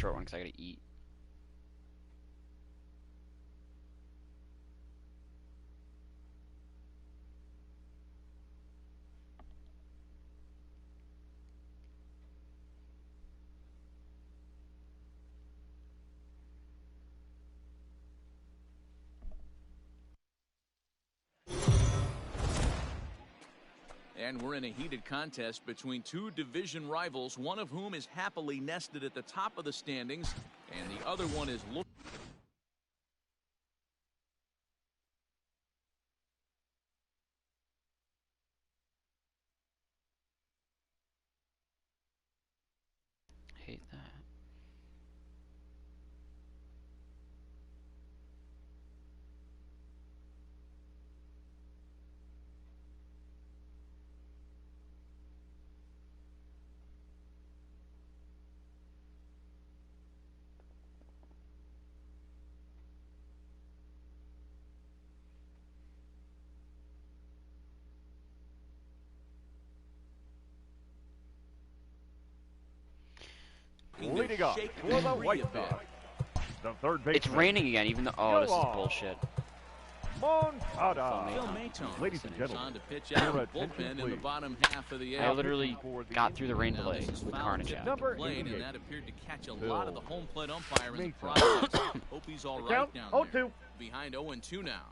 short one because I gotta eat. And we're in a heated contest between two division rivals, one of whom is happily nested at the top of the standings, and the other one is looking. Hate that. Leading up for the White Sox, the third baseman. It's raining again, even though. Oh, this is bullshit. Moncada. Phil Ladies and gentlemen, on to pitch out of the bullpen in the bottom half of the I literally got through the rain delay with Carnage out. Number plate, 88. and that appeared to catch a lot of the home plate umpire in the process. Hope he's all right down there. Behind 0-2 now.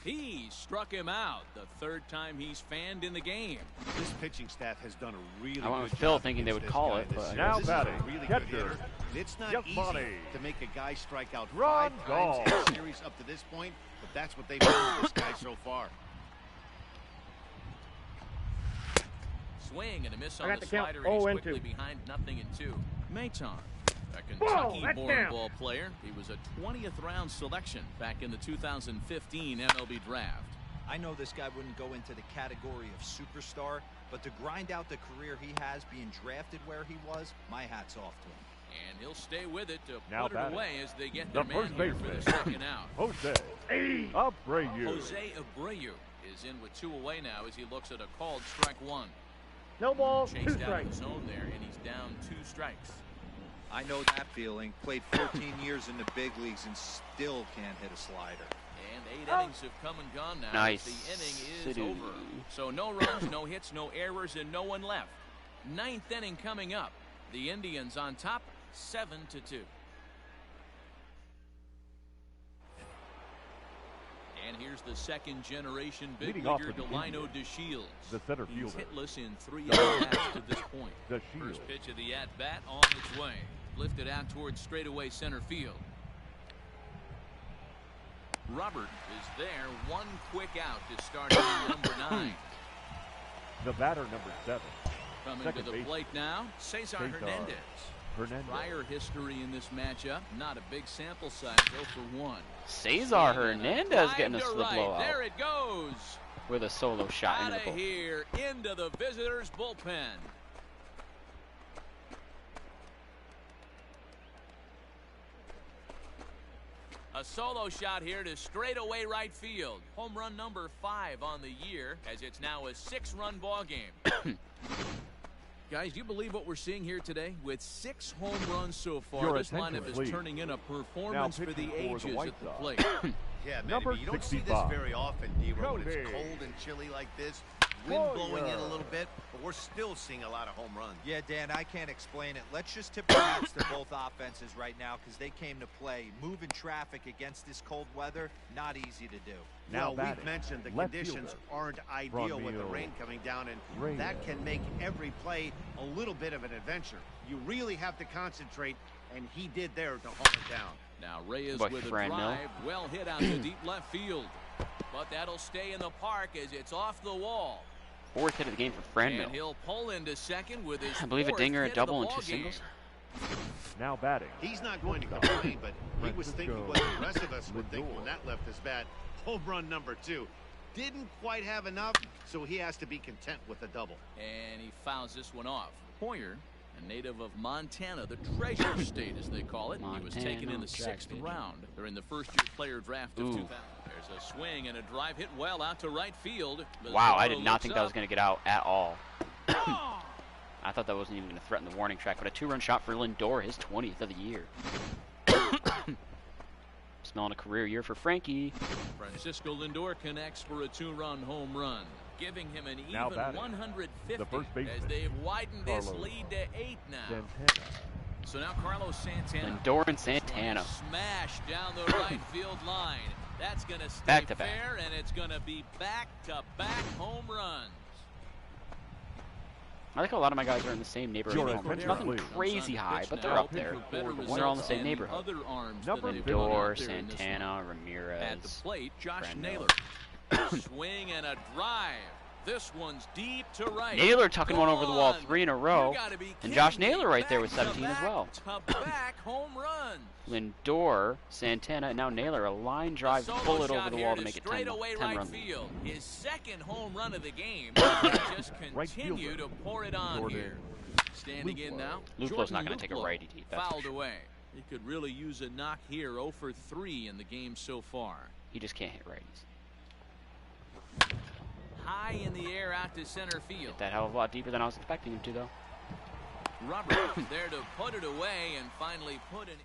He struck him out the third time he's fanned in the game. This pitching staff has done a really I went with good Phil job thinking they would against call this it, guy but this now year. batting, This is a really catcher. good hitter. It's not easy to make a guy strike out Ron 5 times in a series up to this point, but that's what they've done with this guy so far. Swing and a miss on the slider, and he's quickly behind 0-2. Maton, a Kentucky-born ball player. He was a 20th round selection back in the 2015 MLB draft. I know this guy wouldn't go into the category of superstar, but to grind out the career he has being drafted where he was, my hat's off to him. And he'll stay with it to Now put it batting, away as they get the their man first here for baseman, the second out. Jose Abreu. Jose Abreu is in with 2 away now as he looks at a called strike 1. No ball, Chased 2 out of the strikes. zone there, and he's down 2 strikes. I know that feeling. Played 14 years in the big leagues and still can't hit a slider. And 8 innings have come and gone now. Nice. The inning is over. So no runs, no hits, no errors, and no one left. 9th inning coming up. The Indians on top, 7-2. And here's the second generation big Leading off leaguer, for the Delino Indians, DeShields. the center He's fielder. hitless in 3 at-bats to this point. DeShields. First pitch of the at-bat on its way. Lifted out towards straightaway center field. Robert is there. 1 quick out to start number 9. The batter, number 7. Coming Second to the base, plate now, Cesar Hernandez. Hernandez. Prior history in this matchup, not a big sample size, 0-1. Cesar Hernandez getting us to the right. blowout There it goes. with a solo shot Out into of the bullpen. here, into the visitors' bullpen. A solo shot here to straightaway right field. Home run number 5 on the year, as it's now a 6-run ball game. Guys, do you believe what we're seeing here today? With 6 home runs so far, Your this attention, lineup is please. turning in a performance for the pitching for ages the White at the Sox. plate. Yeah, man, Number you don't see this 65. very often, D-Row, when it's Cody. cold and chilly like this. Wind blowing in a little bit, but we're still seeing a lot of home runs. Yeah, Dan, I can't explain it. Let's just tip our hats to both offenses right now because they came to play. Moving traffic against this cold weather, not easy to do. Now Well, batting, we've mentioned the left conditions fielder, aren't ideal with the Ramiro. rain coming down, and Reyes. that can make every play a little bit of an adventure. You really have to concentrate, and he did there to hold it down. Now Reyes Boy, with a Fran Mill. drive, well hit out to deep left field. But that'll stay in the park as it's off the wall. 4th hit of the game for Fran And Mill. he'll pull into second with his I believe a 4th dinger, a hit of double, the and 2 ball game. singles. Now batting. He's not going to complain, but he was thinking what the rest of us would think when that left his bat. Home run number 2. Didn't quite have enough, so he has to be content with a double. And he fouls this one off. Hoyer, a native of Montana, the treasure state as they call it. He was taken in the 6th round during the first-year player draft of 2000. There's a swing and a drive hit well out to right field. Wow, I Lazaro did not think that was looks going to get out at all. I thought that wasn't even going to threaten the warning track, but a 2-run shot for Lindor, his 20th of the year. Smelling a career year for Frankie. Francisco Lindor connects for a 2-run home run, giving him an Now even batting, 150 the first baseman, as they've widened this Carlos lead to 8 now. Santana. So now Carlos Santana. Lindor and Santana. Smash down the right field line. That's going to stay Back to back. fair, and it's going to be back-to-back home runs. I like how a lot of my guys are in the same neighborhood. Jordan, Home runs. pitcher, Nothing please. crazy high, but they're Now, up there. better They're all in the results same and neighborhood. Other arms Number that they've gone out Lindor, there in this Santana, one. Ramirez. At the plate, Josh Brando. Naylor. Swing and a drive. This one's deep to right. Naylor tucking one over the wall, Gone. 3 in a row. You gotta be And Josh kidding me. Naylor right there with 17 as well. Back-to-back home runs. Lindor, Santana, and now Naylor, a line drive Solo bullet shot over the here wall to make it 10 straightaway right runs. field. His second home run of the game. Just Right continue fielder, to pour it on Jordan here. Standing in now. Luplo's not going Jordan to take a Luplow. righty deep. That's for Fouled sure. away. He could really use a knock here. 0 for 3 in the game so far. He just can't hit righties. High in the air out to center field. Hit that hell of a lot deeper than I was expecting him to, though. Robert there to put it away and finally put it.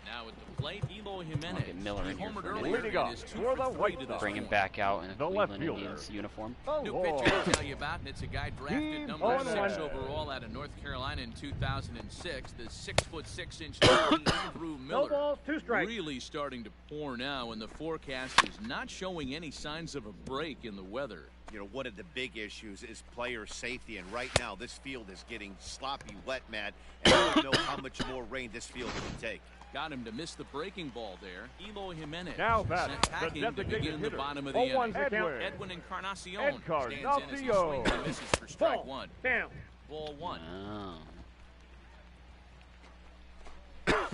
Now at the plate, Eloy Jimenez. Get Miller in He here homered for a earlier minute. and is 2 For the for 3 White to this Sox. Bring him point. back out in a The left Cleveland fielder. Indians uniform. New Oh, pitcher to tell you about, and it's a guy drafted Team number on 6 one. overall out of North Carolina in 2006. The 6'6" Andrew No Miller. balls, 2 strikes. Really starting to pour now, and the forecast is not showing any signs of a break in the weather. You know, one of the big issues is player safety, and right now this field is getting sloppy wet, Matt, and I don't know how much more rain this field can take. Got him to miss the breaking ball there. Eloy Jimenez Now batting, sent the packing to designated begin the hitter. bottom of the 0-1 inning. Edwin. Edwin Encarnacion Encarnacion. stands in as he swings and misses for strike 1. Down. Ball 1. Oh.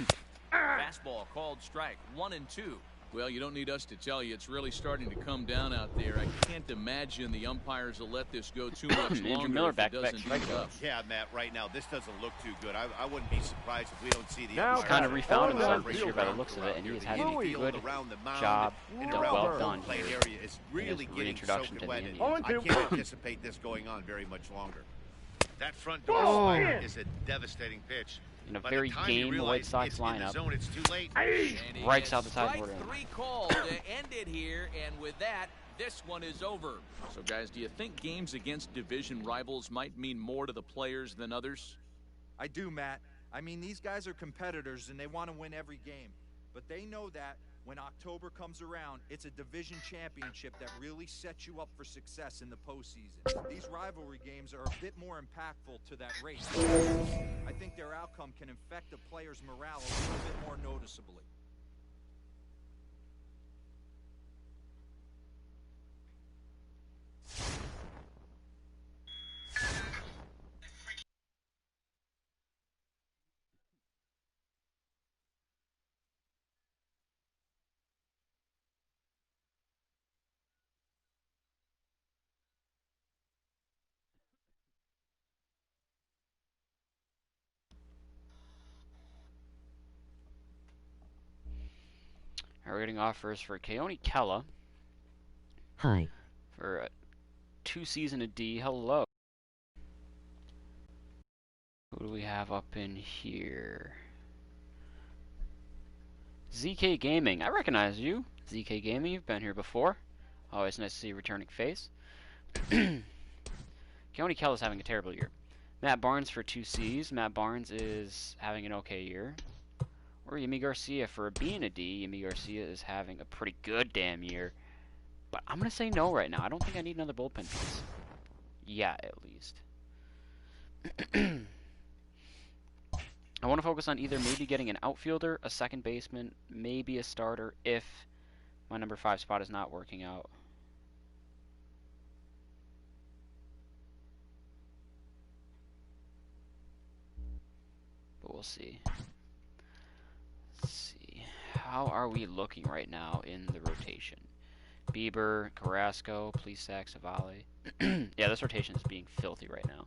Fastball called strike 1 and 2. Well, you don't need us to tell you, it's really starting to come down out there. I can't imagine the umpires will let this go too much Andrew longer Miller if back it to back doesn't strikeouts. heat up. Yeah, Matt, right now this doesn't look too good. I wouldn't be surprised if we don't see the Now He's kind of batting, refound oh, himself no. this year by the looks of it, and he has had a Louis. good around the mound job, and done around well the done plate here area is in his really getting reintroduction soaked to the wet. Indians. Oh, and I 2. can't anticipate this going on very much longer. That front door Oh, slider man. is a devastating pitch. In a By very the time you game White realize Sox it's in the lineup. zone, it's too late. And he Strikes has out the side strike border. 3 called to end it here, and with that, this one is over. So, guys, do you think games against division rivals might mean more to the players than others? I do, Matt. I mean, these guys are competitors and they want to win every game. But they know that when October comes around, it's a division championship that really sets you up for success in the postseason. These rivalry games are a bit more impactful to that race. I think their outcome can affect the players' morale a little bit more noticeably. We're getting offers for Keone Kella Hi. for a 2-season a D. Hello. Who do we have up in here? ZK Gaming. I recognize you. ZK Gaming, you've been here before. Always nice to see a returning face. Keone Kella's having a terrible year. Matt Barnes for 2 Cs. Matt Barnes is having an okay year. Or Yimi Garcia for a B and a D. Yimi Garcia is having a pretty good damn year. But I'm going to say no right now. I don't think I need another bullpen piece. Yeah, at least. I want to focus on either maybe getting an outfielder, a second baseman, maybe a starter if my number 5 spot is not working out. But we'll see. Let's see. How are we looking right now in the rotation? Bieber, Carrasco, Plesac, Savale. Yeah, this rotation is being filthy right now.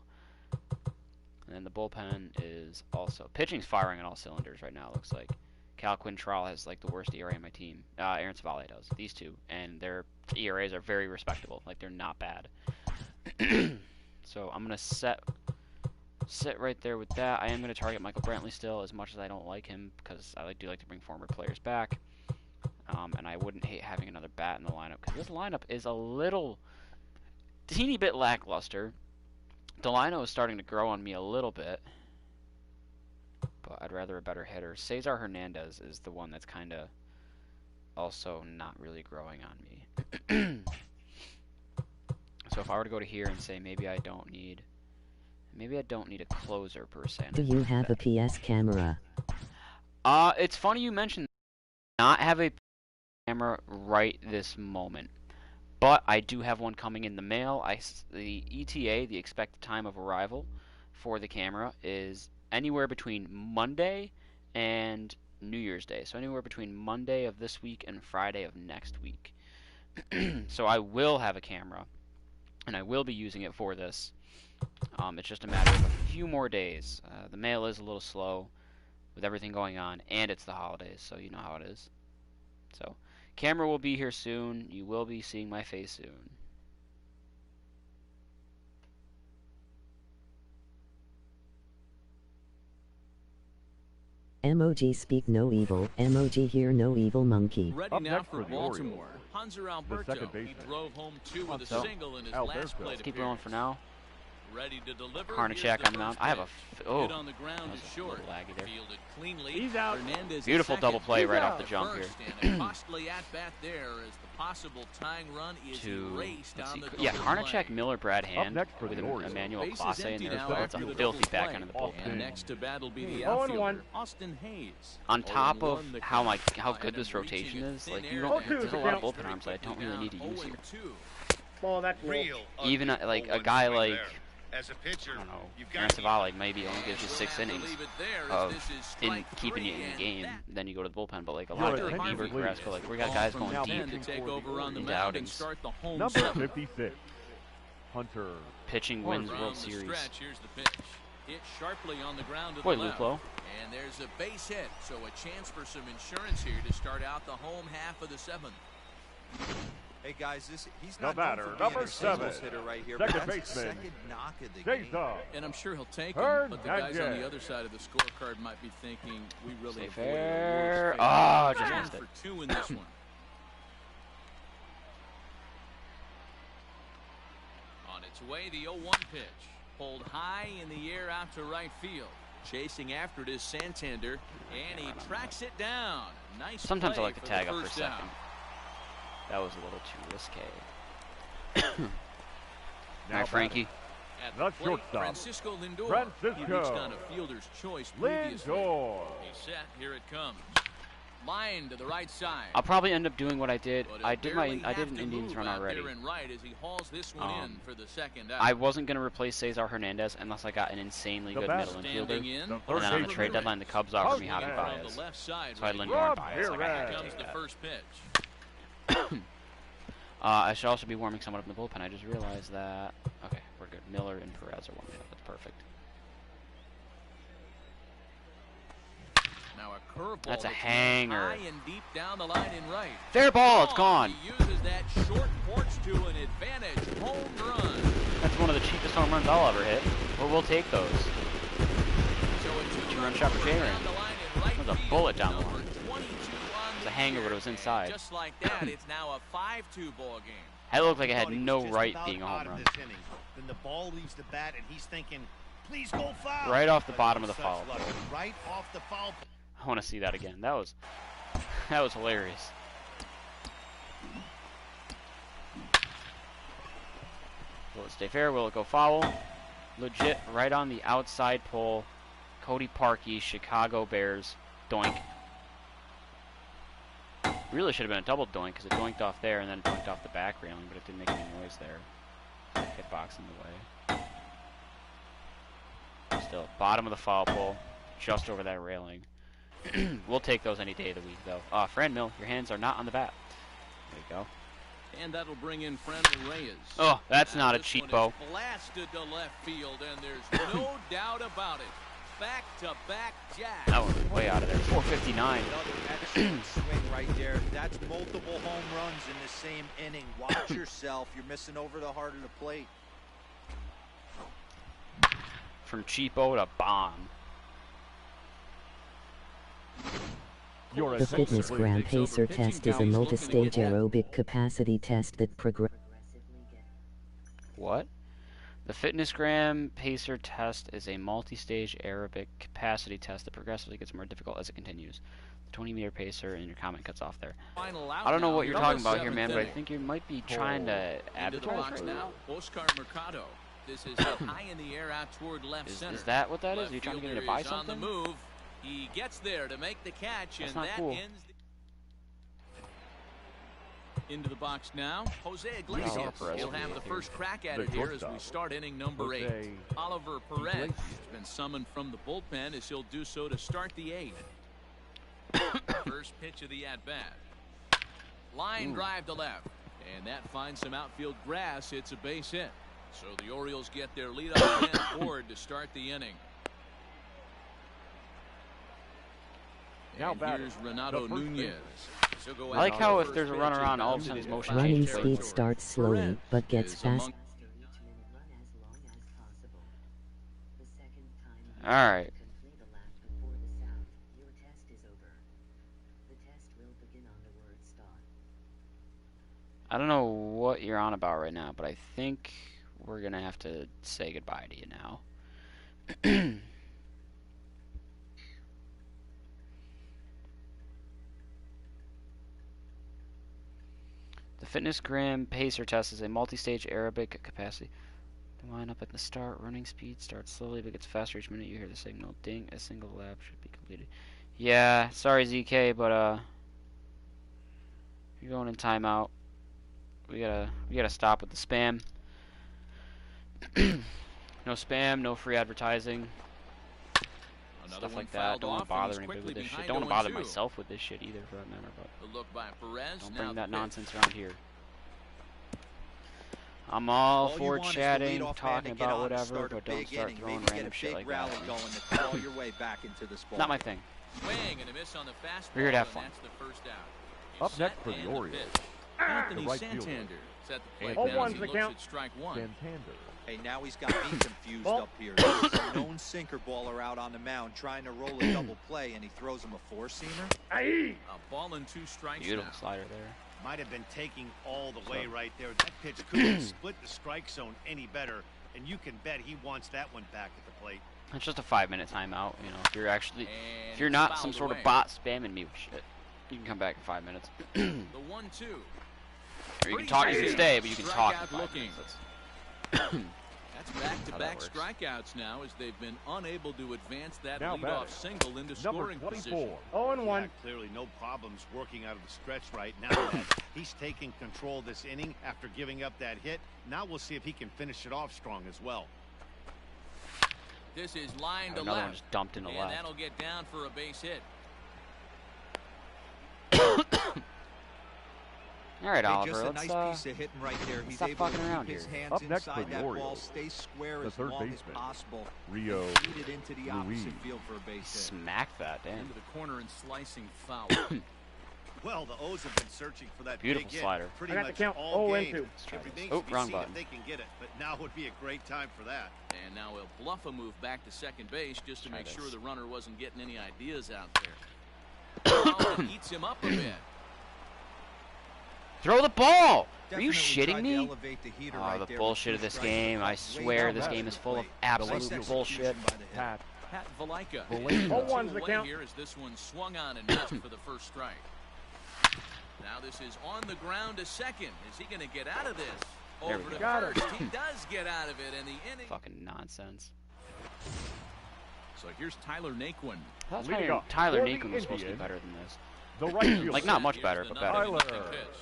And then the bullpen is also... Pitching's firing on all cylinders right now, it looks like. Cal Quintrell has like the worst ERA on my team. Aaron Savale does. These two. And their ERAs are very respectable. Like, they're not bad. So I'm gonna sit right there with that. I am gonna target Michael Brantley still, as much as I don't like him, because I do like to bring former players back. And I wouldn't hate having another bat in the lineup, because this lineup is a little teeny bit lackluster. Delino is starting to grow on me a little bit, but I'd rather a better hitter. Cesar Hernandez is the one that's kind of also not really growing on me. So if I were to go to here and say maybe I don't need a closer per se. Do you have a PS camera? It's funny you mentioned not have a camera right this moment, but I do have one coming in the mail. The ETA, the expected time of arrival for the camera, is anywhere between Monday and New Year's Day. So anywhere between Monday of this week and Friday of next week. So I will have a camera, and I will be using it for this. It's just a matter of a few more days. The mail is a little slow with everything going on, and it's the holidays, so you know how it is. So, camera will be here soon. You will be seeing my face soon. MOG speak no evil. MOG hear no evil monkey. Ready Up now next for for the Baltimore. Hanser Alberto. second He baseman. drove home 2 with a So, single in his Alberto. last plate Let's keep going for now. Ready to deliver. Karnacek on the mound. I have a hit on the ground that is was a short. little laggy there. Fielded cleanly. He's out. Hernandez Beautiful at double second. play He's right out. off the jump here. First, and a costly at bat there as the possible tying run is To erased let's see, on the yeah, double Karnacek, play. Miller, Brad Hand next for with the Orioles. Emmanuel Base is Clase in empty there as now well. That's after a the filthy double back play. end of the Austin. bullpen. And next to bat will be the 0-1. outfielder, Austin Hayes. On top of 0-1 the how count. how good And this reaching rotation a is, thin like air you there. don't, there's a lot of count. bullpen arms that I don't really need to use here. 0-2. Well, that's Real Even ugly like a 0-1 guy swing like there. As a pitcher, I don't know, you've Aaron got to Savali maybe only gives you 6 We'll have to innings leave it there as of this is in strike keeping it three, in the and game. that Then you go to the bullpen, but like a You're lot of right. like Thank you, Bieber, please. Carrasco, like we got guys going Now deep. to take over on the into mound and outings. start the home Number seven. 56, Hunter. Pitching wins From World the Series. stretch, here's the pitch. Hit sharply on the ground to Boy, the left. Luplo. And there's a base hit, so a chance for some insurance here to start out the home half of the seventh. Hey guys, he's The not batter, known for number being a singles 7, hitter right here, second but that's the baseman, second knock of the game. Cesar. And I'm sure he'll take him, but the guys on the Hernandez. other side of the scorecard might be thinking we really Stay avoided fair. a worse fate. Oh, just 1 missed it. for 2 in this one. On its way, the 0-1 pitch. Pulled high in the air out to right field. Chasing after it is Santander, and he tracks it down. Nice Sometimes I play like to for tag the up for a first second. down. That was a little too risque. Now Alright, Frankie. At The the plate, shortstop, Francisco Lindor. Francisco He reached on a fielder's choice previously. Lindor. He's set. Here it comes. Line to the right side. I'll probably end up doing what I did. But I he'll did barely an have to Indians move run out already. there and right as he hauls this one in for the second out. I wasn't gonna replace Cesar Hernandez unless I got an insanely The good batter. middle Standing infielder. in. The And third then on the baseman. trade deadline, the Cubs offered me Javi From Baez. the left side So I had right Lindor here. and Baez. Like, I had to Comes take the that. first pitch. I should also be warming someone up in the bullpen. I just realized that. Okay, we're good. Miller and Perez are warming up. That's perfect. Now a curveball. That's a that's hanger. high and deep down the line in right. Fair ball. It's gone. He uses that short porch to an advantage home run. That's one of the cheapest home runs I'll ever hit. But we'll take those. So a Two-run shot for J-Ran. down the line in right That was a field. bullet down the Number line. 22 on It's a the hanger, year. but it was inside. Just like that, it's now a 5-2 ball game. I looked like I had Thought he was no just right about being a out home of run. this inning. Then the ball leaves the bat, and he's thinking, please go foul. Right off the But bottom no of the such foul luck. pole. Right off the foul. I want to see that again. That was hilarious. Will it stay fair? Will it go foul? Legit, right on the outside pole. Cody Parkey, Chicago Bears, doink. Really should have been a double doink because it doinked off there and then it doinked off the back railing, but it didn't make any noise there. Hitbox in the way. Still, bottom of the foul pole, just over that railing. We'll take those any day of the week, though. Fran Mill, your hands are not on the bat. There you go. And that'll bring in Franmil Reyes. Oh, that's not a This cheap one bow. is blasted to left field, and there's no doubt about it. Back-to-back jack. That one was way out of there. 459. Another excellent swing right there. That's multiple home runs in the same inning. Watch yourself. You're missing over the heart of the plate. from cheapo to bomb. The fitness gram pacer test is a multi-stage aerobic capacity test that What? The fitness gram pacer test is a multi-stage aerobic capacity test that progressively gets more difficult as it continues. The 20-meter pacer, and your comment cuts off there. I don't know what you're talking about here, man, but I think you might be trying to advertise right now. Oscar Mercado. This is high in the air out toward left center. Is that what that is? Are you trying to get me to buy something? On the move. He gets there to make the catch, That's and not that cool. ends into the box now. Jose Iglesias. He'll have the first crack at it here as we start inning number 8. Oliver Perez has been summoned from the bullpen as he'll do so to start the 8th. First pitch of the at-bat. Line drive to left, and that finds some outfield grass. It's a base hit. So the Orioles get their leadoff man forward to start the inning. Now And here's Renato Nunez. I like how if there's a runner on, all of a sudden his motion running changes. speed starts slowly, but gets fast. Alright. I don't know what you're on about right now, but I think we're gonna have to say goodbye to you now. The fitness gram pacer test is a multi-stage aerobic capacity. The line up at the start, running speed starts slowly but gets faster each minute. You hear the signal ding. A single lap should be completed. Yeah, sorry ZK, but you're going in timeout. We gotta stop with the spam. No spam, no free advertising. Stuff like that. Don't want to bother anybody with this shit. Don't want to bother myself with this shit either, for that matter. But The look by Perez. don't bring that nonsense around here. I'm all for chatting, talking about whatever, but don't start throwing random shit like that. Not my thing. Swing and a miss on the fastball. We're here to have fun. That's the first out. Up next for the Orioles. Anthony right Santander. fielder. Set the plate Oh, down one's as he the looks count. at strike 1. Santander. Hey, now he's got me confused up here. There's a known sinker baller out on the mound trying to roll a double play, and he throws him a 4-seamer. A ball and 2 strikes Beautiful now. slider there. Might have been taking all the way right there. That pitch couldn't split the strike zone any better, and you can bet he wants that one back at the plate. It's just a 5-minute timeout. You know, if you're actually, And if you're it's not fouled some sort away. of bot spamming me with shit, you can come back in 5 minutes. The 1-2. Or you can talk, you can stay, but you can talk in Strikeout 5 looking. minutes. That's That's How back-to-back that strikeouts now as they've been unable to advance that Now leadoff batting, single into Number scoring 24. position. 0-1. Yeah, clearly no problems working out of the stretch right now. That he's taking control this inning after giving up that hit. Now we'll see if he can finish it off strong as well. This is line to Another one left. just dumped in the And left. that'll get down for a base hit. All right, Hey, Oliver. just a Let's nice piece of hitting right there. He's stop able to fucking keep around his here. hands Up next for inside the that ball, Orioles, stay square the as third long as baseman, possible. Rio and feed it into the opposite Ruiz. field for a base hit. smack that, damn. Into the corner and slicing foul. Well, the O's have been searching for that Beautiful big slider. hit pretty I got the much count. all 0-2. game. Let's try It this. remains Oh, to be wrong seen button. if they can get it, but now would be a great time for that. And now he'll bluff a move back to second base just to Try make this. sure the runner wasn't getting any ideas out there. Ball that eats him up a bit. Throw the ball! Are you Definitely shitting tried to me? elevate the heater Oh, right the there bullshit with of this 2 strikes game. I way swear down this the game is full of plate. absolute Nice bullshit. execution by the hitter. Pat. Pat Valaika. Valaika. Oh, 0-1's the count. Here as this one swung on and missed for the first strike. Now this is on the ground to second. Is he going to get out of this? There we Over to go. Got it. first. He does get out of it, and the inning. Fucking nonsense. So here's Tyler Naquin. I thought Leading off Tyler for the Naquin was supposed to be Indians, better than this. The right fielder. Like, not much Here's better, the but nothing better. nothing Tyler pitch.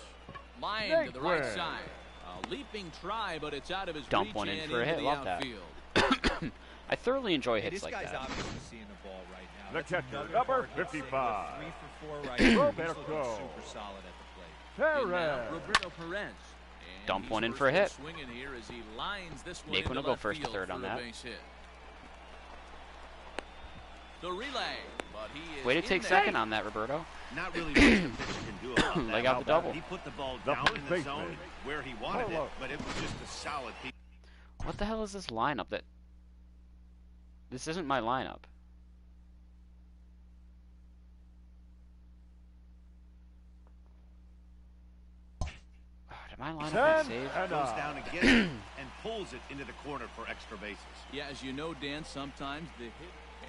Line to the right Naquin. side. A leaping try, but it's out of his Dump reach one in and for a into hit. the Love that. outfield. I thoroughly enjoy Hey, hits this like guy's that. obviously seeing the ball right now. The That's catcher, another number hard hit 55. single. 3 for 4 right now. He's Roberto. looking super solid at the plate. And now Perez. Roberto Perez. And Dump he's one in for a hit. swinging here as he lines this one Naquin into will go left first to field third on for a that. base hit. The relay, but he is Way to in take there. second on that, Roberto. Not really much the pitcher can do about that. Leg out the double. He put the ball The down first in the baseman. zone where he wanted it, Hello. but it was just a solid piece. What the hell is this lineup that... This isn't my lineup. Did my lineup not save? Goes down again and pulls it into the corner for extra bases. Yeah, as you know, Dan, sometimes the hit.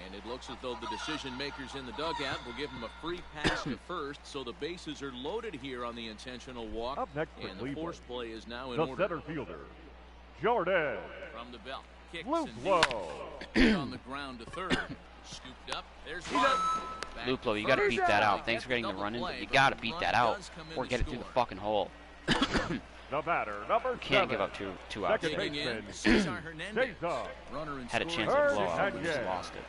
And it looks as though the decision makers in the dugout will give him a free pass to first, so the bases are loaded here on the intentional walk. Up next for and the Cleveland, force play is now in the order. center fielder, Jordan From the belt, kicks Luplow. and on the ground to third. Scooped up. There's one. Back Luplow, to you gotta first. beat that out. He Thanks gets for getting the double run in, play, but you but gotta the beat run that out does come in or to get it through the score. fucking hole. The batter, number Can't 7. give up two outs. Second Digging in, baseman, Cesar Hernandez. Cesar. Runner in Had a scoring chance at a Third blowout, and we just yes. lost it.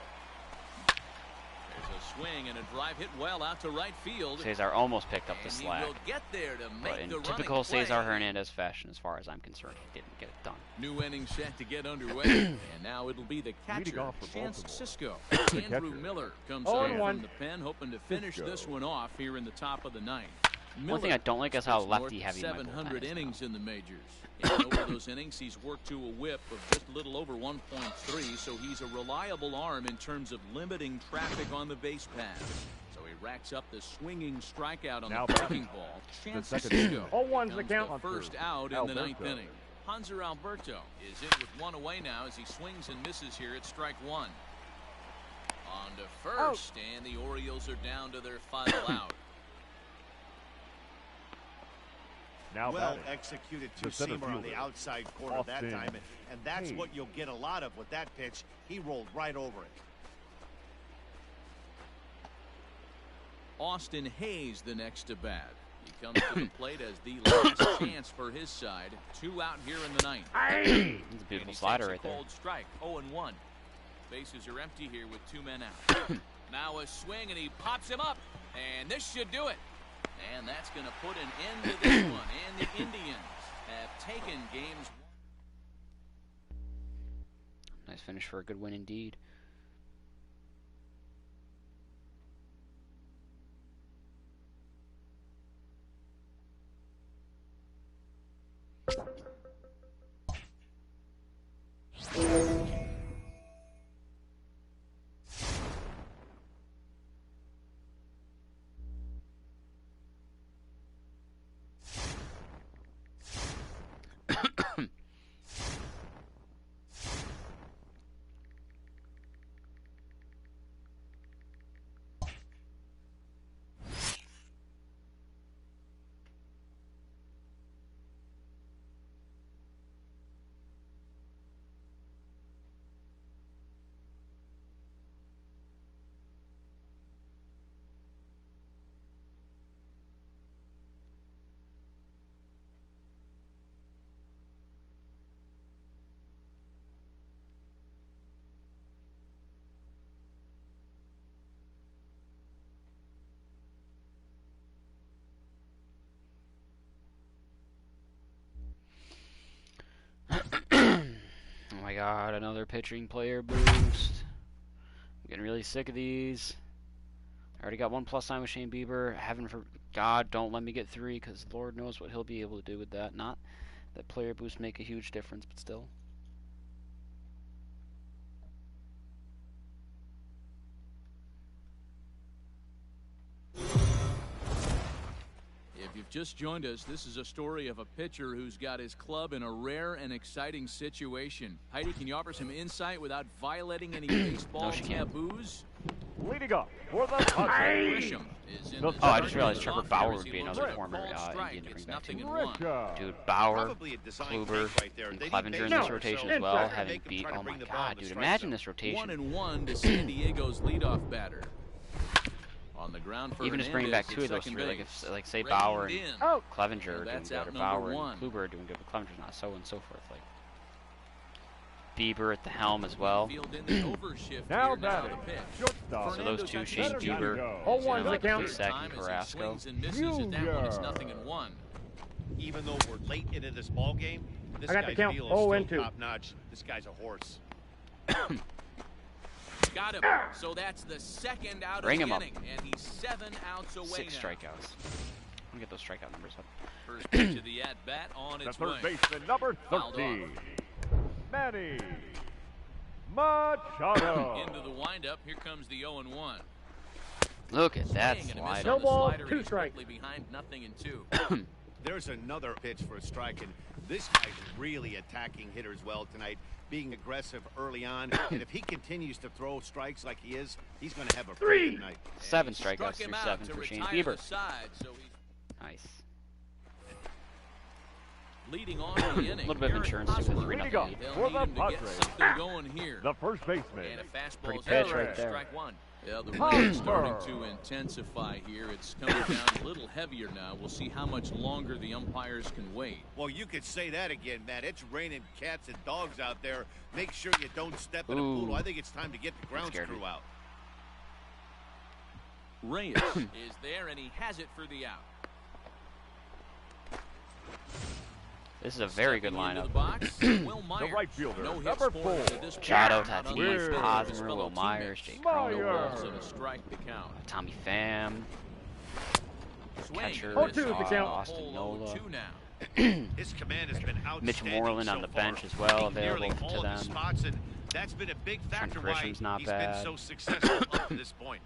There's a swing and a drive hit well out to right field. Cesar almost picked up the And he slack, will get there to but make in the typical running play. Cesar Hernandez fashion, as far as I'm concerned, he didn't get it done. New inning set to get underway, and now it'll be the Leading catcher, off for Chance Baltimore. Cisco. Andrew catcher. Miller comes Oh, in and from one. the pen, hoping to finish Cisco. this one off here in the top of the ninth. One thing I don't like is how spits north lefty of heavy my bullpen 700 is innings now. in the majors. And over those innings, he's worked to a whip of just a little over 1.3, so he's a reliable arm in terms of limiting traffic on the base paths. So he racks up the swinging strikeout on Now the batting. breaking ball. Chance second Cisco. baseman. 0-1's the becomes count. the first out in the ninth Alberto. inning. Hanser Alberto is in with one away now as he swings and misses here at strike one. On to first, and the Orioles are down to their final out. Now Well batting, executed the center two-seamer on the fielder, outside corner that Austin time, and that's Hayes. what you'll get a lot of with that pitch. He rolled right over it. Austin Hayes the next to bat. He comes to the plate as the last chance for his side. 2 out here in the ninth. It's a And beautiful he slider takes right a there. cold strike. 0-1. Bases are empty here with 2 men out. Now a swing and he pops him up, and this should do it. And that's going to put an end to this one. And the Indians have taken games. Nice finish for a good win indeed. Oh my god, another pitching player boost. I'm getting really sick of these. I already got 1 plus sign with Shane Bieber. Heaven for God, don't let me get 3, because Lord knows what he'll be able to do with that. Not that player boosts make a huge difference, but still. If you've just joined us, this is a story of a pitcher who's got his club in a rare and exciting situation. Heidi, can you offer some insight without violating any baseball No, she can't. taboos? leading up for the Padres, Grisham is in Oh, the I just starting realized Trevor lineup Bauer as would he be looks another at a former cold strike. Indian to It's bring back nothing too. in one. Richa. Dude, Bauer, Probably a design Kluber, fake right there. and They need Clevenger in base this runners, rotation so as well, they having can beat. try to Oh bring my the ball god, in the dude, strike imagine zone. this rotation. 1-1 to San Diego's leadoff batter. On the ground for Even just bringing back Hernandez 2 of at those second 3, like base. if, like say Reined Bauer and in. Clevenger are doing That's good, out or number Bauer 1. and Kluber are doing good, but Clevenger's not, so and so forth. Like Bieber at the helm as well. Field in the overshift Now here, batting, the pitch. shortstop. So those two, Shane Center Bieber, fielder, and 0-1's the like count. Plesac and Time as he Carrasco. swings and misses, and that one is Junior. nothing in one. Even though we're late into this ball game, this I got the guy's count. feel is 0-2. still top notch. This guy's a horse. Got him. So that's the second out Bring of him the up. inning, and he's 7 outs away 6 now. strikeouts. I'm gonna get those strikeout numbers up. First pitch of the at-bat on The its third way. baseman, number Fouled 13, Manny. Machado. Into the windup. Here comes the 0-1. Look at that Swing and a miss slide. on No the ball, slider. 2 He's strikes. quickly behind 0-2. There's another pitch for a strike, and this guy's really attacking hitters well tonight, being aggressive early on. And if he continues to throw strikes like he is, he's going to have a pretty good night. 7 Struck strikeouts him through out 7 to for Shane retire Bieber. the side, so he's Nice. leading on in the inning. A little bit of insurance to the 3-0 Leading off lead. They'll for need the him to get Padres, something going here. the first baseman. And a fastball Pretty is pitch out right there. Strike one. Yeah, the rain is starting to intensify here. It's coming down a little heavier now. We'll see how much longer the umpires can wait. Well, you could say that again, Matt. It's raining cats and dogs out there. Make sure you don't step in a Ooh. pool. I think it's time to get the grounds scared me. crew out. Reyes is there, and he has it for the out. This is a very good Stepping into lineup. the box, Will Myers. right fielder, No hits number for 4. him to this point. Machado, Not Tatis, Weird. unlike his Hosmer, fellow Will Myers, teammates. Jake Myers. Cronenworth, And a strike to count. Tommy Pham, Swing. catcher, Oh, two, the count. Austin Nola, 0-2 now. His command has been outstanding. Mitch Moreland on so the far, bench as well, hitting nearly available all to of the them. spots, and that's been a big factor why Grisham's not he's bad. been so successful up to this point.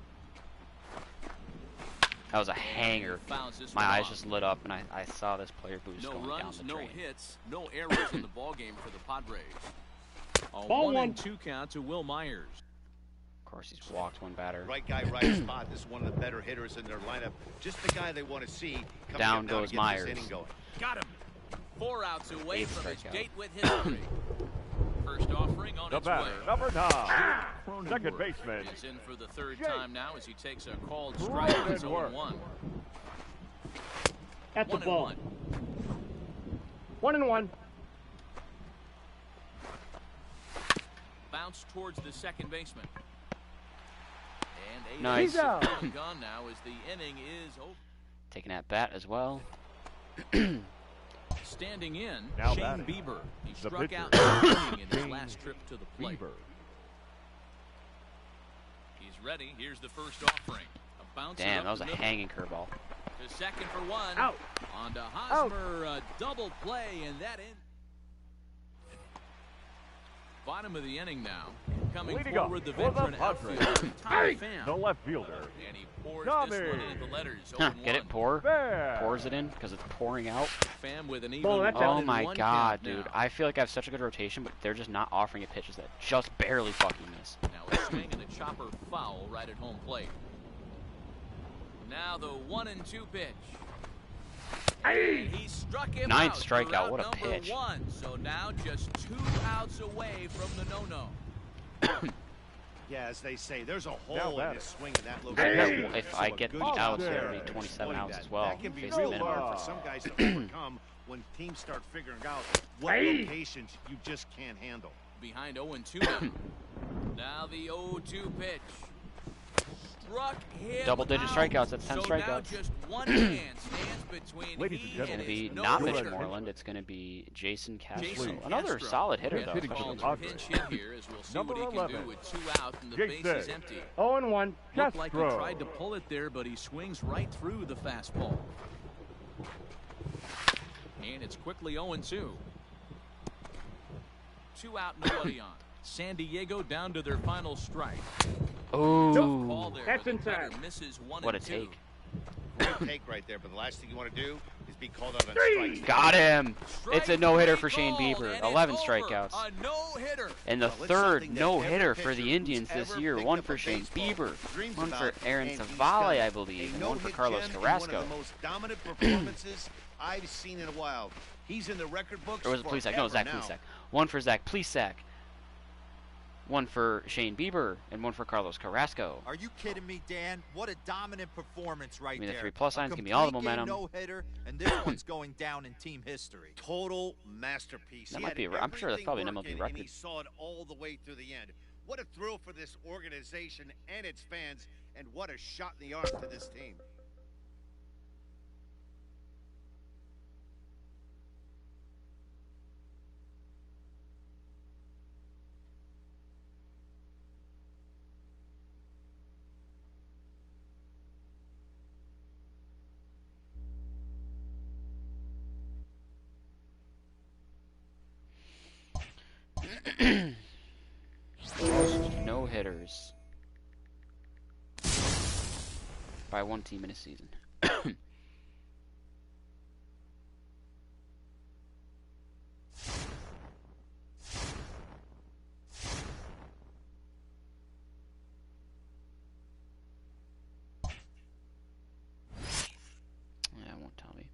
That was a hanger. Fouls this My one eyes off. just lit up, and I saw this player boost No going runs, down the no drain. hits, no errors in the ball game for the Padres. A Ball 1-2 count to Will Myers. Of course, he's walked one batter. Right guy, right spot. This is one of the better hitters in their lineup. Just the guy they want to see coming Down up now goes to get Myers. this inning going. Got him. 4 outs away 8 from his strikeout. date with history. First offering on The its way. batter, number 9. Second Cronenworth baseman. is in for the third Jake. time now as he takes a called strike. It's Cronenworth. 0-1. At the 1-1. ball. 1-1. Bounce towards the second baseman. And 8 Nice. He's out. Gone now as the inning is over. Taking at bat as well. Standing in, Now Shane batting. Bieber. He The struck pitcher. out in the inning in his Shane last trip to the plate. Bieber. He's ready. Here's the first offering. A bounce Damn, up that was a the middle. hanging curveball. To second for one. Out. On to Hosmer, a double play, and that in. Bottom of the inning now. Coming Leading forward, up the for the veteran Padres. outfielder, Tommy Pham. The left fielder. And he pours Tommy. this one into the letters. Huh, 0-1. get it? Pour? Fair. Pours it in because it's pouring out. Pham with an even Ball, that's out. Oh 1-1 my count god, now. dude. I feel like I have such a good rotation, but they're just not offering it pitches that just barely fucking miss. Now a swing and a chopper foul right at home plate. Now the 1-2 pitch. And he struck him Ninth out for strikeout, out what a number pitch. 1. So now just 2 outs away from the no-no. Yeah, as they say, there's a Now hole in batting. his swing in that Hey. location. If So I a get good the job outs, there it'll be of 27 explaining outs that. as well. That can be Face real minimum. hard for some guys to overcome when teams start figuring out what locations you just can't handle. Behind 0-2 now. Now the 0-2 pitch. Struck him Double-digit out. strikeouts, that's 10 so strikeouts. now just one man stands between Ladies and he It's gentlemen, going and to be his not Mitch no-hitter. Moreland. It's going to be Jason Castro. Jason Another Castro. solid hitter, Yes, though. hitting especially for the Called a pinch hit here as we'll see Number what he can 11. do with 2 out and the Jake base is Say. empty. 0-1. Looked like he Castro. tried to pull it there, but he swings right through the fastball. And it's quickly 0-2. 2 out, nobody on. San Diego down to their final strike. Call Oh, there, That's but the batter inside. misses 1 what a and 2. take. Great take right there, but the last thing you want to do is be called out on strikes. Got him. It's a no-hitter Strike for Shane three Bieber. called, and 11 it's strikeouts. over. A no-hitter. And the Well, it's third something that no-hitter every for pitcher the who's Indians this ever year. picked One up for a Shane baseball Bieber, dreams one for about, Aaron and he's Savale, done it. I believe, A and one for no-hit Carlos gem and Carrasco. One of the most dominant performances I've seen in a while. He's in the record books. Or was it Plesac? No, Zach forever now. Plesac. One for Zach Plesac. One for Shane Bieber, and one for Carlos Carrasco. Are you kidding me, Dan? What a dominant performance right Give me the there. 3+ A signs, give me all the complete game momentum. no-hitter, and this one's going down in team history. Total masterpiece. That He might had be a- I'm sure that's everything probably an MLB working, record. And he saw it all the way through the end. What a thrill for this organization and its fans, and what a shot in the arm to this team. numbers by one team in a season. Yeah, it won't tell me.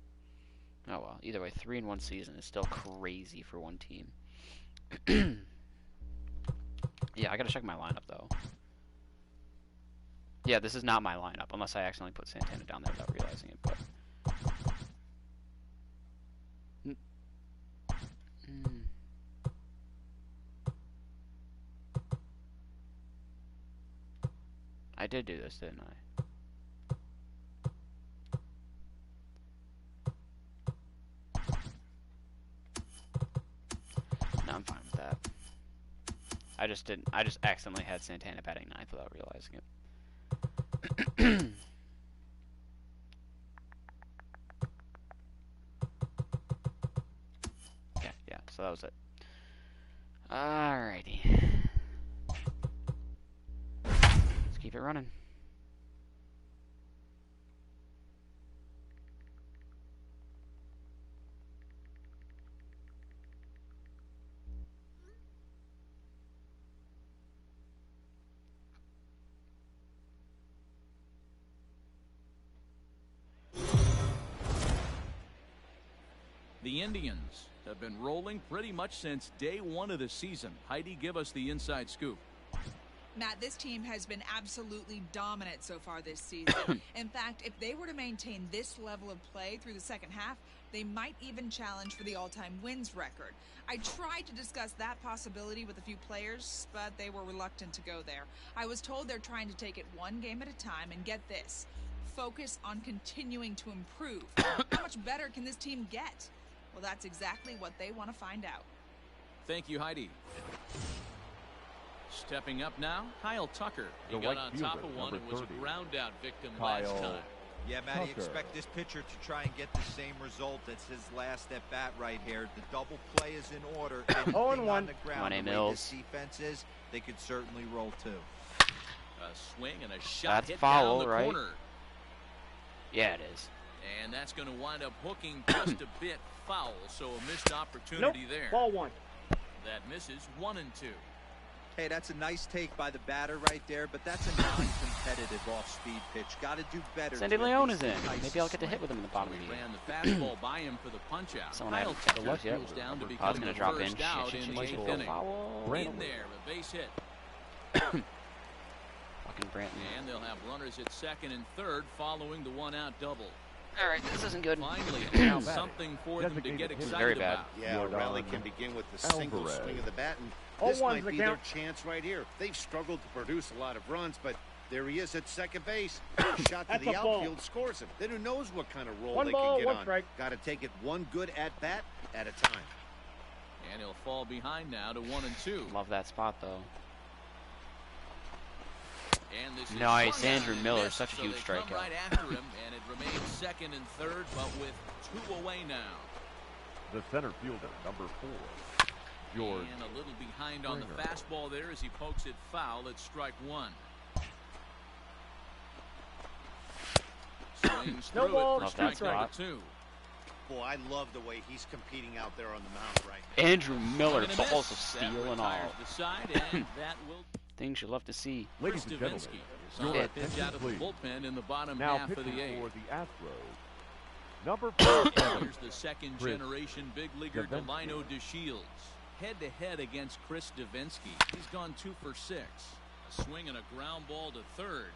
Oh well, either way, 3 in one season is still crazy for one team. Yeah, I gotta check my lineup though. Yeah, this is not my lineup, unless I accidentally put Santana down there without realizing it, but... I did do this, didn't I? No, I'm fine with that. I just accidentally had Santana batting 9th without realizing it. Okay, yeah, so that was it. Alrighty. Let's keep it running. The Indians have been rolling pretty much since day 1 of the season. Heidi, give us the inside scoop. Matt, this team has been absolutely dominant so far this season. In fact, if they were to maintain this level of play through the second half, they might even challenge for the all-time wins record. I tried to discuss that possibility with a few players, but they were reluctant to go there. I was told they're trying to take it one game at a time, and get this, focus on continuing to improve. How much better can this team get? Well, that's exactly what they want to find out. Thank you, Heidi. Stepping up now, Kyle Tucker. He The got right on fielder, top of one and was a 30. ground-out victim Kyle last time. Yeah, Matty, Tucker. expect this pitcher to try and get the same result as his last at bat right here. The double play is in order. Anything 0-1. on the ground, Come on, the way Mills. this defense is, they could certainly roll too. A swing and a shot That's hit foul, down the right? corner. Yeah, it is. And that's going to wind up hooking just a bit foul, so a missed opportunity there. Ball 1. That misses 1 and 2. Hey, that's a nice take by the batter right there, but that's a non-competitive off-speed pitch. Got to do better. Sandy to Leone at is least in. entice Maybe I'll the get to hit swing. with him in the bottom So of he the ran eighth. the fastball by him for the punch-out. Someone I Kyle haven't checked Tucker yet. drills down to I was become gonna the drop in. first out in the 8th inning. In there, a base hit. Fucking Branton. And they'll have runners at second and third following the one-out double. Alright, this isn't good. Finally, Now something for them to get Designated hitter. Very excited bad. about. Yeah, a Jordan rally can begin with the single Alvarez. swing of the bat, and Oh, this one's might the be their count. chance right here. They've struggled to produce a lot of runs, but there he is at second base. Shot to That's the a ball. outfield scores him. Then who knows what kind of role One they ball, can get one on. strike. Got to take it one good at-bat at a time. And he'll fall behind now to 1 and 2. Love that spot though. And this is Nice, swung Andrew on and Miller, missed, such a so huge they come strikeout. right after him, and it remains second and third, but with 2 away now. The center fielder, number 4, George. And a little behind on the Springer. fastball there as he pokes it foul at strike 1. Swings No through ball, it for Love that strike number spot. 2. Boy, I love the way he's competing out there on the mound right now. Andrew Miller, Swing and a balls of miss. steel That and all. retires the side, and that will Things you love to see. Ladies Chris and gentlemen, Davinsky is on your a pitch attention, out of the please. bullpen in the bottom Now half of pitching the 8th. for the Astros, number 47, Here's the second Chris generation big leaguer Davinsky. Delino DeShields. Head to head against Chris Davinsky. He's gone 2 for 6. A swing and a ground ball to third.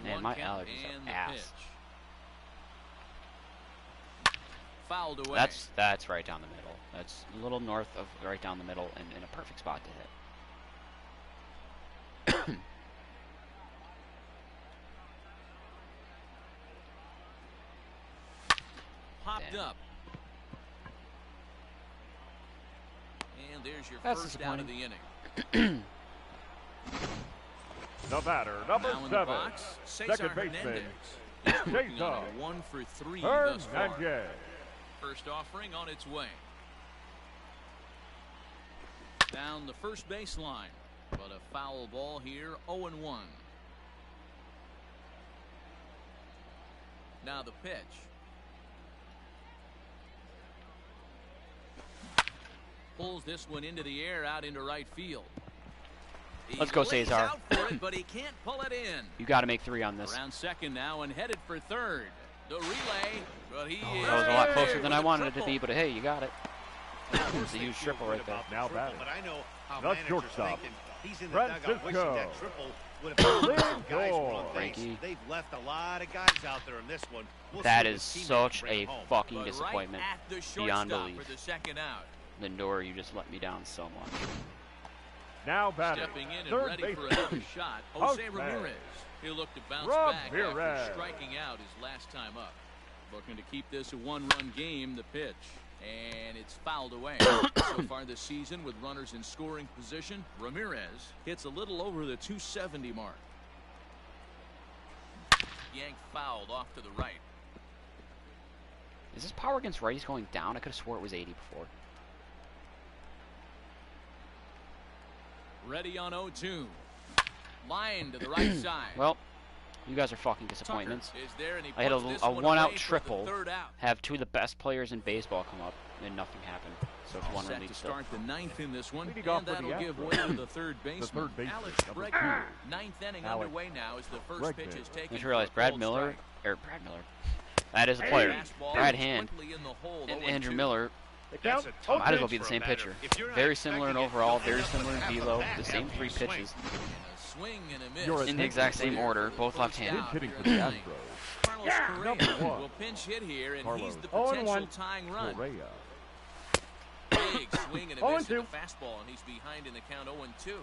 Man, 0-1 my count allergies and are the ass. pitch. Fouled away. That's right down the middle. That's a little north of right down the middle and in a perfect spot to hit. Popped Damn. up. And there's your That's first out of the disappointing. inning. the batter, number Now in the 7, box, Cesar second baseman, Hernandez. He's working on Cesar a 1 for 3 thus far. Hernandez. First offering on its way. Down the first baseline. But a foul ball here, 0-1. Now the pitch. Pulls this one into the air, out into right field. Let's go, Lays Cesar. out for it, but he can't pull it in. You got to make 3 on this. Around second now and headed for third. The relay, but he is That was a lot closer there than with I a wanted it to triple. be, but hey, you got it. It's a huge triple right there. Now batting. But I know how That's managers shortstop. thinking. He's in the dugout wishing Francisco. that triple would have put some guys were on base. Frankie. They've left a lot of guys out there in this one. We'll That see is if his teammates such bring a it home. fucking But disappointment. right at the Beyond shortstop belief. for the second out. Lindor, you just let me down so much. Now batting. Stepping in and Third ready base. for another shot, Jose Outman. Ramirez. He'll look to bounce back Ramirez. after striking out his last time up. Looking to keep this a one-run game, the pitch. And it's fouled away. So far this season, with runners in scoring position, Ramirez hits a little over the 270 mark. Yank fouled off to the right. Is this power against righties going down? I could have swore it was 80 before. Ready on 0-2. Line to the right side. Well, you guys are fucking disappointments. Tucker is there, and he I hit puts this a one one-out away for the triple, third out. have 2 of the best players in baseball come up, and nothing happened. So it's 1 Set lead to still. start the ninth in this one, Leading and off for the that'll give Astros. way to the third baseman. third baseman, Alex number Bregman. 2. Ninth inning Alex underway now as the first pitch Bregman. is I taken. just realized for a Brad cold Miller, strike. that is a player. Fastball Brad is Hand quickly in the hole, and 0-2. Andrew Miller The That's count. a tough might as well pitch be the for a same batter. pitcher. If you're not Very similar in expecting it, overall, you'll very end up similar in having a velo, bat the same after 3 you swing. pitches. A swing and a miss. You're In the exact same order, both left-handed. Hitting for the Astros. Carlos Correa Number 1. will pinch hit here, and Carlos. he's the 0-1. potential tying run. Correa. Big swing and a miss 0-2. at the fastball, and he's behind in the count 0-2.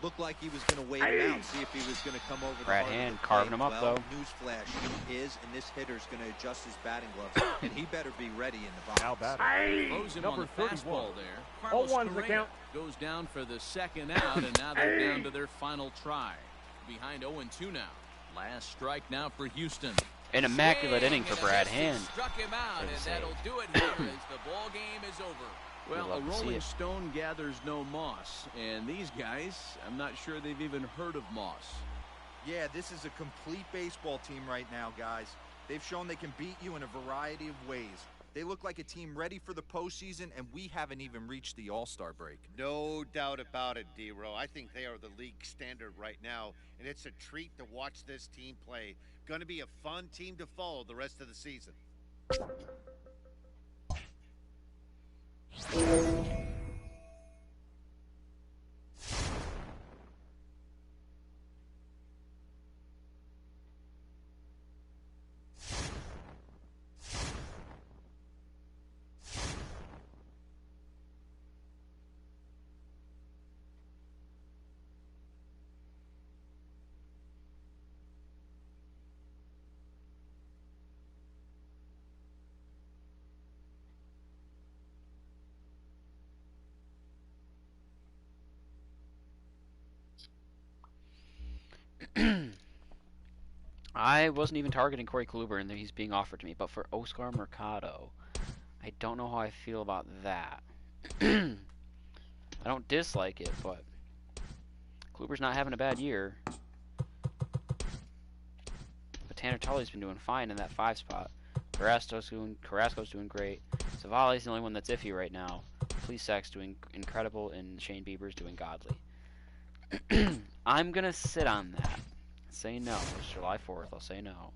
Looked like he was going to wait him out, see if he was going to come over the Brad heart of Hand the carving plate. him up, Well, though. Newsflash, he is, and this hitter's going to adjust his batting gloves, and he better be ready in the box. Now batting. Throws him Number on the fastball 31. there. Carlos 0-1's the Correa count. goes down for the second out, and now they're down to their final try. Behind 0-2 now. Last strike now for Houston. An immaculate Swing inning for and a Brad miss. Hand. Struck him out, Good and save. that'll do it here as the ball game is over. We'd Well, a love to see rolling it. stone gathers no moss, and these guys, I'm not sure they've even heard of moss. Yeah, this is a complete baseball team right now, guys. They've shown they can beat you in a variety of ways. They look like a team ready for the postseason, and we haven't even reached the All-Star break. No doubt about it, D-Row. I think they are the league standard right now, and it's a treat to watch this team play. Going to be a fun team to follow the rest of the season. I wasn't even targeting Corey Kluber, and he's being offered to me. But for Oscar Mercado, I don't know how I feel about that. I don't dislike it, but Kluber's not having a bad year. But Tanner Tully's been doing fine in that 5 spot. Carrasco's doing great. Savali's the only one that's iffy right now. Plesac's doing incredible, and Shane Bieber's doing godly. I'm gonna sit on that. Say no. It's July 4th. I'll say no.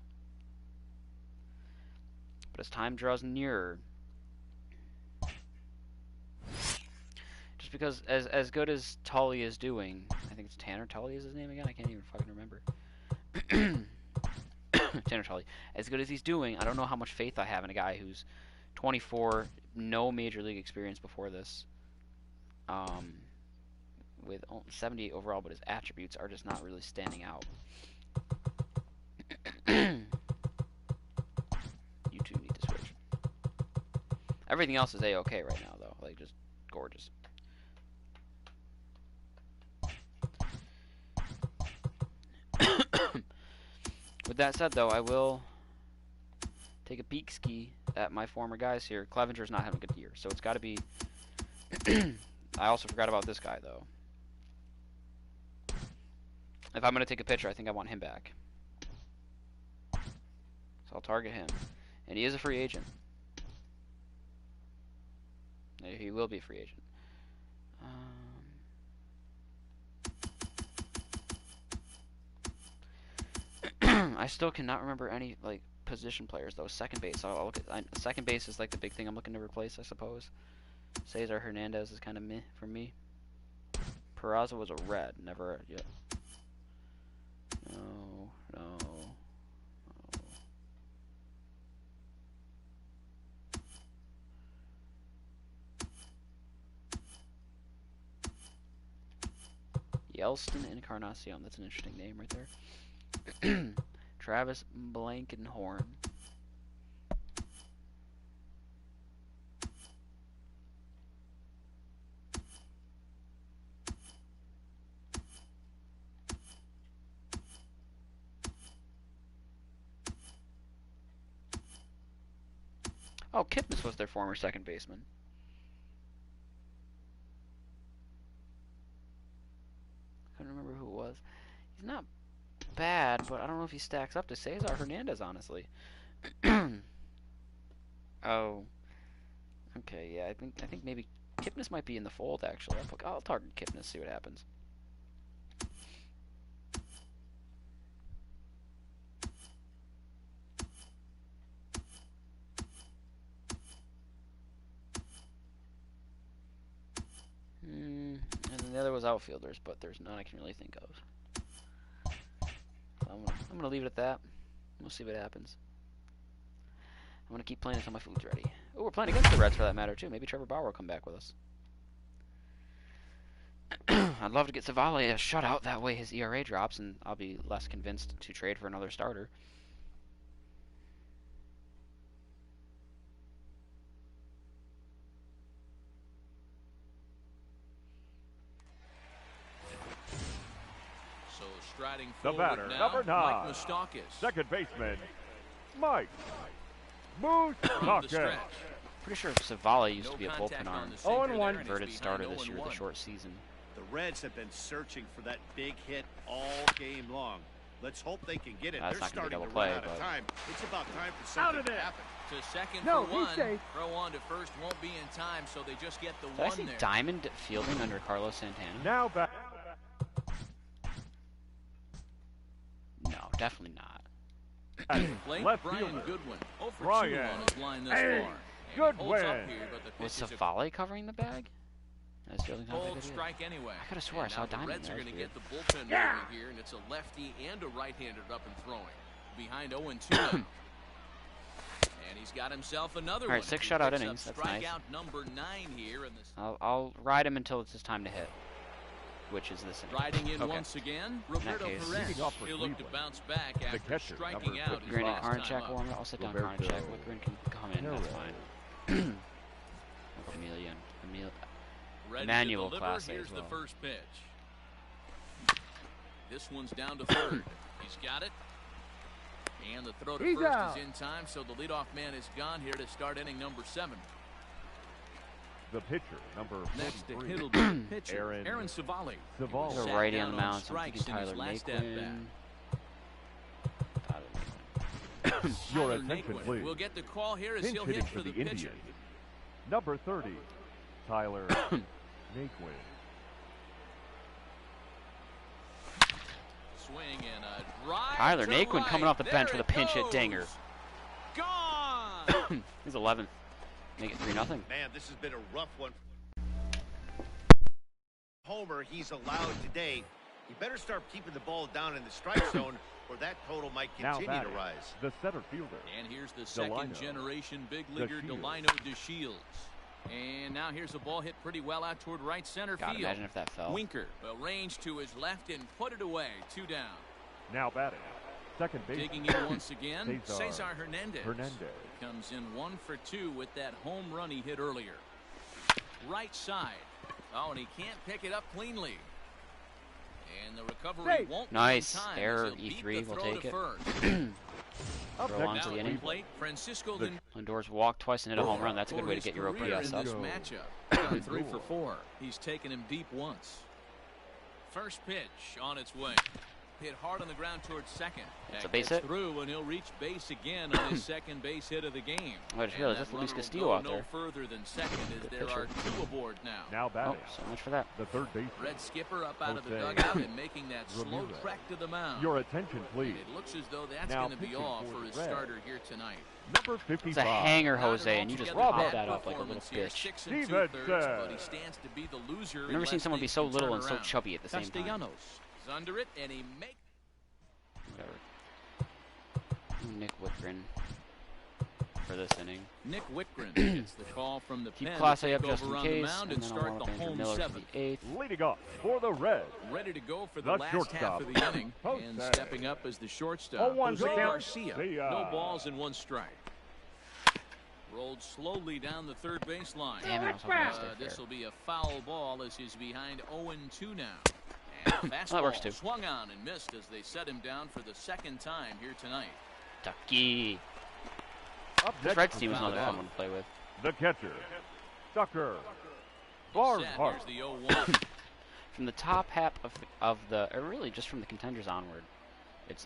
But as time draws nearer, just because as good as Tully is doing, I think it's Tanner Tully is his name again. I can't even fucking remember. Tanner Tully. As good as he's doing, I don't know how much faith I have in a guy who's 24, no major league experience before this. With 78 overall, but his attributes are just not really standing out. You two need to switch. Everything else is A-okay right now, though. Like, just gorgeous. With that said, though, I will take a peek ski at my former guys here. Clevenger's not having a good year, so it's got to be I also forgot about this guy, though. If I'm going to take a pitcher, I think I want him back. So I'll target him. And he is a free agent. He will be a free agent. I still cannot remember any, like, position players, though. Second base. I'll look at, second base is, like, the big thing I'm looking to replace, I suppose. Cesar Hernandez is kind of meh for me. Peraza was a red, never yet. No. Yelston Encarnacion, that's an interesting name right there. Travis Blankenhorn. Oh, Kipnis was their former second baseman. Couldn't remember who it was. He's not bad, but I don't know if he stacks up to Cesar Hernandez, honestly. Oh. Okay, yeah, I think maybe Kipnis might be in the fold, actually. I'll target Kipnis, see what happens. And then the other was outfielders, but there's none I can really think of. I'm gonna leave it at that. We'll see what happens. I'm gonna keep playing until my food's ready. Oh, we're playing against the Reds for that matter too. Maybe Trevor Bauer will come back with us. I'd love to get Savale a shutout. That way his ERA drops, and I'll be less convinced to trade for another starter. Striding The batter, now, number 9, Mike Moustakas. second baseman, Mike The Moustakas. stretch. Pretty sure Savale used to be a No bullpen contact arm. on the sinker there, and Converted he's starter behind this year, 0-1. the short season. The Reds have been searching for that big hit all game long. Let's hope they can get it. That's They're not gonna be starting to double run play, out of but- time. It's about time for something to happen. To second No, for he's one. safe. Throw on to first won't be in time, so they just get the Did I one see there. Diamond fielding under Carlos Santana? Now back. No, definitely not. Late Left Brian fielder, Goodwin. 0 for 2 Brian on his line thus Hey, far. And he holds Goodwin. up here, but the Was pitch is a Savale covering the bag? That's fielding not a cold big deal. strike anyway. I coulda swore I And saw now the Diamond Reds there. are going to That's get the bullpen moving here, and it's a lefty and a right-hander up and throwing. Behind 0-2 now. And he's got himself another All right, one. 6 He shutout picks innings. up That's nice. strikeout number 9 here in this. I'll ride him until it's his time to hit, which is this inning. Riding in Okay. once again, that Roberto case- Perez. Leading off for He'll look to Cleveland. bounce back after catcher, striking number out his 55. last time Karnachak up. warmed up. I'll sit down Roberto Karnachak. Wickren can come in. That's fine. Ready Emmanuel to deliver. Class A Here's as well. the first pitch. This one's down to third. He's got it. And the throw to He's first out. is in time, so the leadoff man is gone here to start inning number 7. The pitcher, number Next to 43, Hiddleston, pitcher Aaron Savale. Savale. There's a Sat righty down on the mound, so I'm strikes thinking in his Tyler last at-bat. Naquin. Your Tyler attention, Naquin please. will get the call here as Pinch he'll hitting hit for for the the pitcher. Indians, number 30, Tyler Naquin. Swing and a drive Tyler to Naquin right. coming off the bench There with a pinch hit goes. dinger. Gone. He's 11th. Make it 3-0. Man, this has been a rough one. Homer, he's allowed today. He better start keeping the ball down in the strike zone, or that total might Now continue to batting, rise. the center fielder, And here's the second Delino. generation big leaguer, DeShields. Delino DeShields. And now here's a ball hit pretty well out toward right center God, field. imagine if that fell. Winker will range to his left and put it away. 2 down. now batting, second base. Digging in once again, Cesar Cesar Hernandez. Comes in 1 for 2 with that home run he hit earlier. Right side. Oh, and he can't pick it up cleanly. And the recovery won't Nice. be in time Error, as he'll beat E3, the we'll throw take to it. first. Up Roll on next, to the Now at inning. the plate, Francisco The- Lindor's walked twice and hit a home run. That's a good for way to his get your career OPS in up. this matchup. He's gone 3 for 4. He's taken him deep once. First pitch on its way. Hit hard on the ground towards second. It's That a base gets hit. through, and he'll reach base again on his second base hit of the game. I just And realized that that's Luis runner will Castillo go out no there. further than second as Good there pitcher. are 2 aboard now. Now Oh, batting. so much for that. The third baseman. Red skipper up out of the Jose dugout and making that slow Ramirez. trek to the mound. Your attention, please. It looks as though that's Now going to be pitching all for for his the Reds. starter here tonight. Number 55. It's a hanger, Not Jose, an and you just altogether popped bad that up like a little performance here, bitch. 6 Stevenson. 2/3, but he stands to be the loser. I've never seen someone be so little and so chubby at the same time. Castellanos is under it, and he makes. Whatever. Nick Whitgren for this inning. Nick Whitgren gets the call from the Keep pen Clase to up take just over in on the case, mound and and then I'll start warm the up Andrew home Miller for seventh. the 8th. Leading off for the Reds. Ready to go for The the last half shortstop, of the inning, Jose. and stepping up as the shortstop, 0-1 Jose count. Garcia. See ya. No balls and 1 strike. Rolled slowly down the third baseline. Damn it, I was hoping to stay fair. This will be a foul ball as he's behind 0-2 now. And fastball That works too. swung on and missed as they set him down for the 2nd time here tonight. Ducky. Up This next, Reds team is fouled another fun out. one to play with. the catcher, Tucker Set, Barnhart. here's the 0-1. From the top half or really just from the contenders onward, it's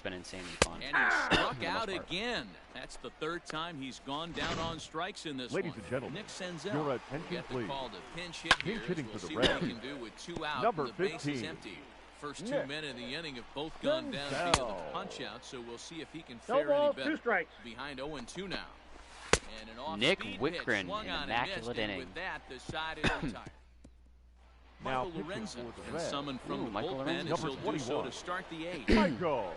been insanely fun. And he struck For the most out part. again. That's the 3rd time he's gone down on strikes in this Ladies one. and gentlemen, Nick Senzel your attention, get the please. call to pinch hit here. Pinch hitting We'll for the see what Reds. he can do with 2 out. Number and the base is 15, empty. First 2 Nick men in the inning have both gone down via the Senzel. punch out, so we'll see if he can No fare any balls, better. 2 strikes. Behind 0-2 now. And an off Nick speed Whitgren, pitch swung an on and immaculate missed, and inning. with that, the side is retired. Now Michael pitching Lorenzen for the been Reds. summoned from Ooh, the Michael bullpen, Lorenzen. and Number he'll do so 21. to start the 8th. Michael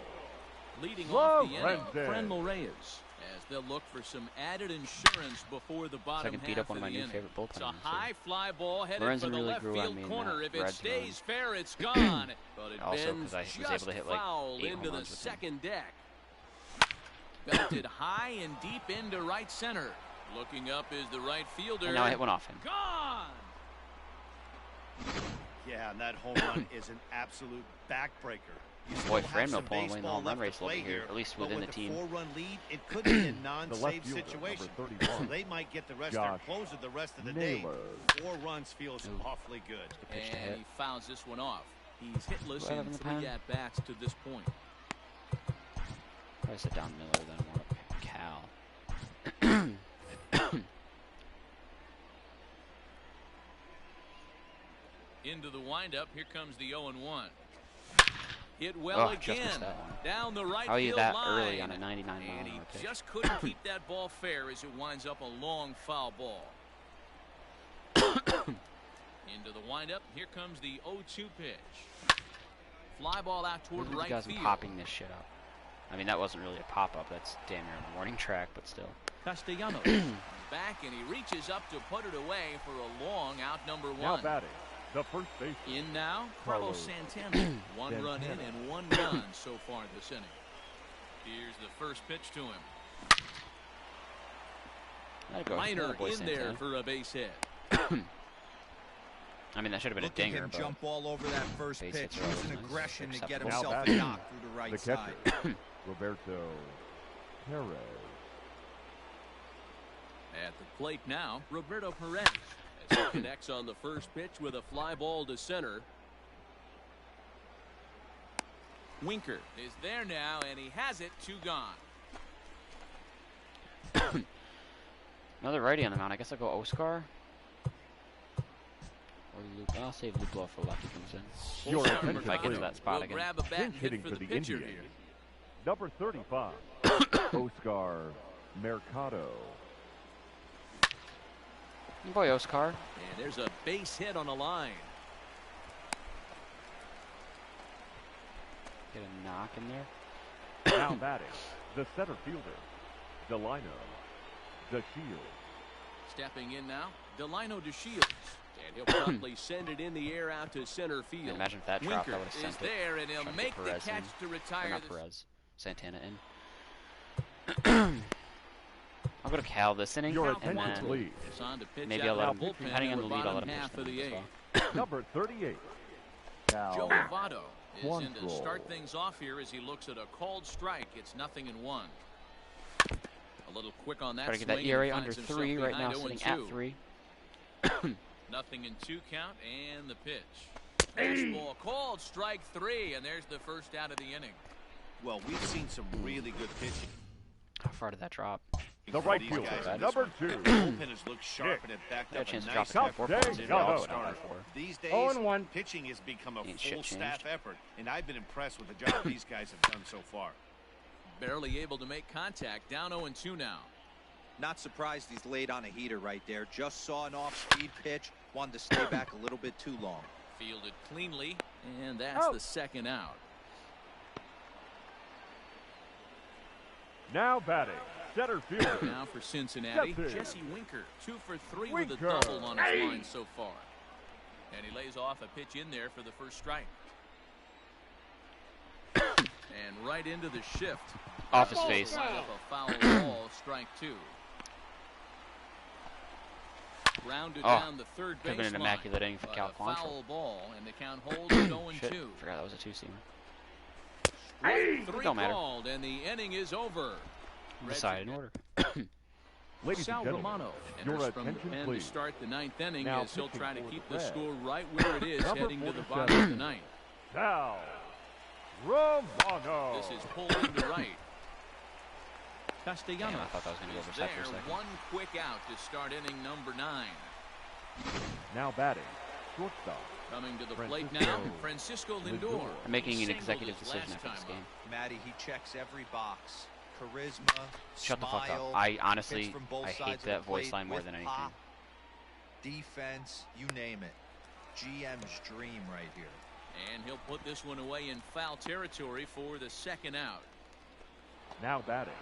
Leading off the inning, Lorenzen. Frenlo Reyes, as they'll look for some added insurance before the bottom Second beat half up one of my the new inning. favorite bullpens. It's a high fly ball headed Lorenzen for the really left grew on field me in corner. that If it Reds stays run. fair, it's gone. But it Also, bends 'cause I was just able to hit, like, foul 8 into home the runs with him. second deck. Belted high and deep into right center. Looking up is the right fielder. And now I hit one off him. Gone. Yeah, and that home run is an absolute backbreaker. You still Boy, have Franmil some pulling away in the baseball home run left race to a little play bit here, at least but within with the team. 4-run lead, it could be a The left non-save fielder, situation. number So 31, they might get the rest Josh their closer the rest of the day. Naylor. 4 runs feels awfully good. Pitch to And hit. he fouls this one off. He's hitless Do I have in in the 3 pen? at-bats to this point. Probably sit down Miller, then warm up Cal. Into the windup, here comes the 0-1. Hit well Oh, just missed again. that one. Down the right How are you field that line. early on a 99 mile And an he hour pitch? just couldn't keep that ball fair as it winds up a long foul ball. Into the windup, here comes the 0-2 pitch. Fly ball out toward You right guys field. popping this shit up. I mean, that wasn't really a pop-up. That's damn near a warning track, but still. Castellanos back, and he reaches up to put it away for a long out number 1. Now batting, the first baseman. In now, Carlos Santana. 1 run in and 1 run so far this inning. Here's the first pitch to him. That'd go. Minor Atta boy, in there Santana. for a base hit. I mean, that should have been Look a at dinger, him but jump all over that first base pitch, hits are always using nice. aggression to get Acceptable. himself Now a batting, knock through the right the side. catcher, Roberto Perez. At the plate now, Roberto Perez, as he connects on the first pitch with a fly ball to center. Winker is there now, and he has it. 2 gone. another righty on the mound. I guess I'll go Oscar. Or Luke. I'll save Luplo for lucky comes in. Your Starter attention, If I get to please. that spot will again. grab a bat and Pinch hit hitting for for the the pitcher Indians. here. Number 35, Oscar Mercado. Boy, Oscar. And there's a base hit on the line. Get a knock in there. Now batting, the center fielder, Delino DeShields. Stepping in now, Delino DeShields. And he'll promptly send it in the air out to center field. Man, imagine if that dropped, I Winker would have is sent it. there, and he'll Trying to make get the Perez catch in. to Or retire not this. Perez. Santana in. I'll go to Cal this inning, Your and attention, then please. It's on to pitch maybe out I'll let of him, the bullpen depending in on the the lead, I'll let bottom him half pitch of the as 8th. well. Number 38, Joe Cal Votto is in to start things off here as he looks at a called strike. It's 0-1. A little quick on that. Try to get that ERA under 3 right now, sitting at 3. 0-2 count, and the pitch. Fastball called, strike 3, and there's the first out of the inning. Well, we've seen some really good pitching. How far did that drop? The right fielder, number 2. The bullpen has looked sharp and it backed Got a up chance a to drop nice the guy 4 points. Day, They go. all go down by 4. These days, 0-1. pitching has become a Ain't shit full staff changed. effort, and I've been impressed with the job these guys have done so far. Barely able to make contact. Down 0-2 now. Not surprised he's laid on a heater right there. Just saw an off-speed pitch. Wanted to stay back a little bit too long. Fielded cleanly, and that's the second out. Now batting, center fielder. Now for Cincinnati, Jesse. Jesse Winker, 2 for 3 Winker. with a double on his line so far. And he lays off a pitch in there for the first strike. And right into the shift. Off his face. Line up a foul ball, strike 2. Rounded down the third Could've been an baseline. immaculate inning for Cal A Quantrill. foul ball, and the count holds at 0-2. Shit, forgot that was a 2-seamer. Strike 3 Don't matter. called, and the inning is over. Decided in order. Ladies Sal and gentlemen, Romano your enters from the attention, pen please. to start the 9th inning Now as he'll pitching try to for keep the the Reds. score right where it is, Number heading to the 47. bottom of the 9th. Sal Romano. This is pulled into right. Damn, Castellanos I thought that was going to go over is set there. for a second. One quick out to start inning number 9. Now batting, shortstop. Coming to the Francisco plate now, Francisco Lindor. I'm making He an singled executive his decision last after this time game. up. Matty, he checks every box. Charisma, Shut the fuck smile, up. I hits honestly, from both I hate sides of that the voice plate line more with than anything. pop, defense, you name it. GM's dream right here. And he'll put this one away in foul territory for the second out. Now batting,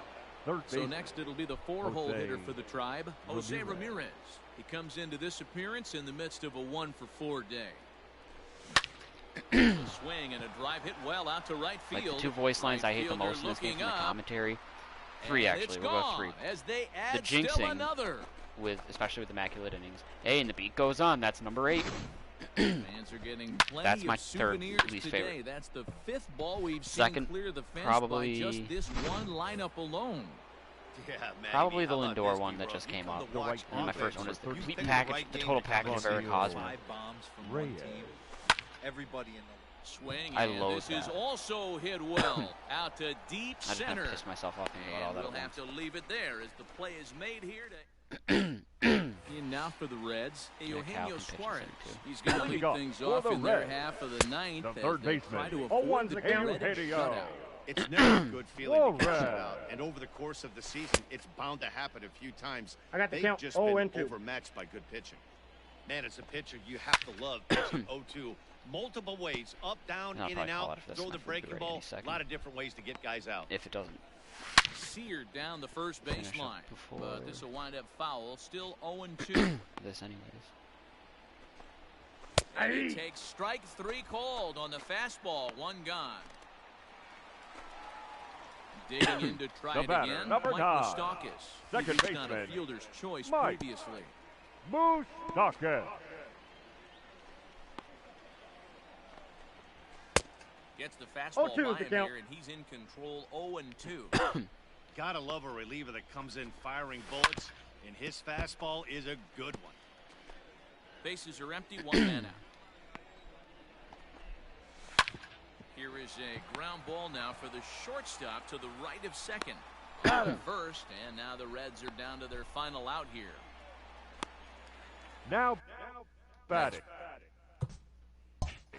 third So baseman. next it'll be the 4-hole Jose hitter for the Tribe, Jose Ramirez. Ramirez. He comes into this appearance in the midst of a 1-for-4 day. A swing and a drive hit well out to right field. Like the 2 voice lines I hate the Right most in this game fielder from the looking up, commentary. 3 and actually, it's we'll go gone 3. as they The add still jinxing another. with, especially with immaculate innings. Hey, and the beat goes on. That's number 8. Fans are getting plenty That's my of third souvenirs least today. favorite. That's the 5th ball we've Second, seen clear the fence probably- by just this one lineup alone. Yeah, man. Probably the how about Lindor this, one that D-Rock? just You came come up. to watch And my first offense. one is the You complete pick package, right the game total to come package of on Eric field. Hosmer. 5 bombs from Reyes. one team. Everybody in the Swing, I and loathe this is that. also hit well out to deep I just center. pissed myself off thinking about all And that we'll at have once. to leave it there as the play is made here to in now for the Reds, Yeah, Cal Eugenio can pitch this Suarez. inning, too. He's going to Leading lead off things for off the in their Reds, half of the 9th the as third they baseman, try to 0-1 avoid the again, dreaded Eugenio. shutout. It's never a good feeling to Whoa, get shut Red. out. And over the course of the season, it's bound to happen a few times. I got the They've count just been 0-2. overmatched by good pitching. Man, as a pitcher, you have to love pitching 0-2 multiple ways, up, down, And I'll in and probably call out, it if this throw is the not breaking ready any ball. A second. lot of different ways to get guys out. If it doesn't. Seared down the first Finish up baseline, before- but this will wind up foul. Still 0-2. This anyways. And he takes strike 3 called on the fastball. 1 gone. Digging in to try The it batter, again. number Mike 9. Moustakas. Second He's not a baseman, fielder's choice Mike. previously. Moustakas. Gets the fastball 0-2 by is the him count. here, and he's in control. 0-2. Gotta love a reliever that comes in firing bullets, and his fastball is a good one. Bases are empty. 1 man out. Here is a ground ball now for the shortstop to the right of second. On first, and now the Reds are down to their final out here. Now batting,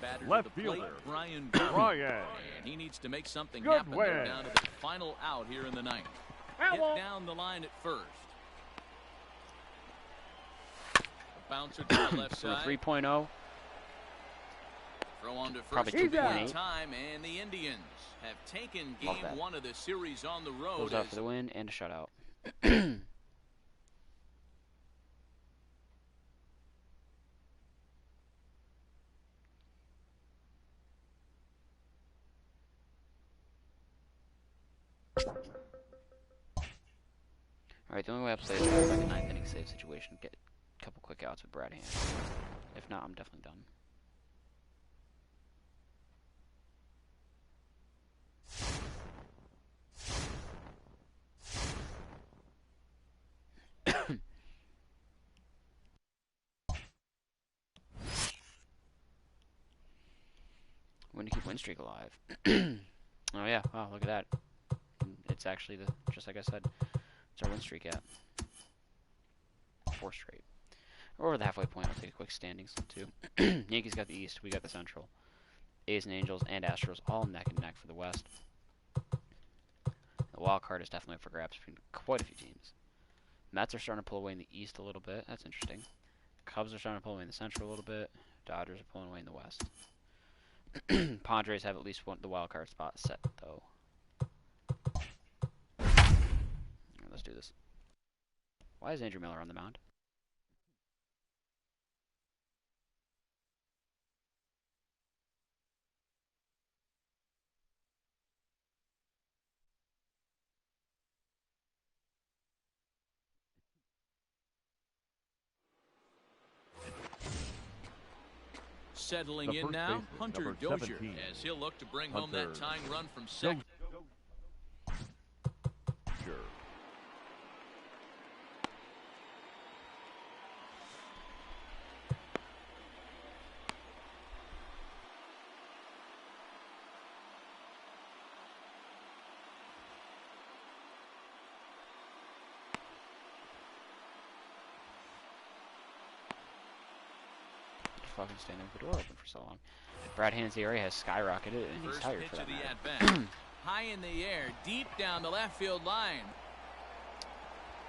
Batter Left to the plate, fielder, Brian Goodwin. Brian. And he needs to make something Goodwin. happen. They're down to the final out here in the 9th. Hit down the line at first. A bouncer to the left So a side. 3.0. Throw on to first Probably to 2.8. time, and the Indians have taken Love game that. 1 of the series on the road. Goes out as for the win and a shutout. Alright, the only way I play is if it's like a 9th inning save situation. Get a couple quick outs with Brad Hand. If not, I'm definitely done. Going to keep win streak alive. Oh yeah, wow, look at that. It's actually just like I said, it's our win streak at 4 straight. We're over the halfway point. I'll take a quick standings too. Yankees got the East, we got the Central. A's and Angels and Astros all neck and neck for the West. The wild card is definitely up for grabs between quite a few teams. Mets are starting to pull away in the East a little bit. That's interesting. Cubs are starting to pull away in the Central a little bit. Dodgers are pulling away in the West. Padres have at least the wild card spot set, though. Right, let's do this. Why is Andrew Miller on the mound? Settling The in first now, baseman, Hunter number Dozier, 17. as he'll look to bring home that Hunter tying run from second. Sure. Fucking standing with the door open for so long. Brad Hand's ERA has skyrocketed, and he's First tired pitch for that of the matter. at-bat. High in the air, deep down the left field line.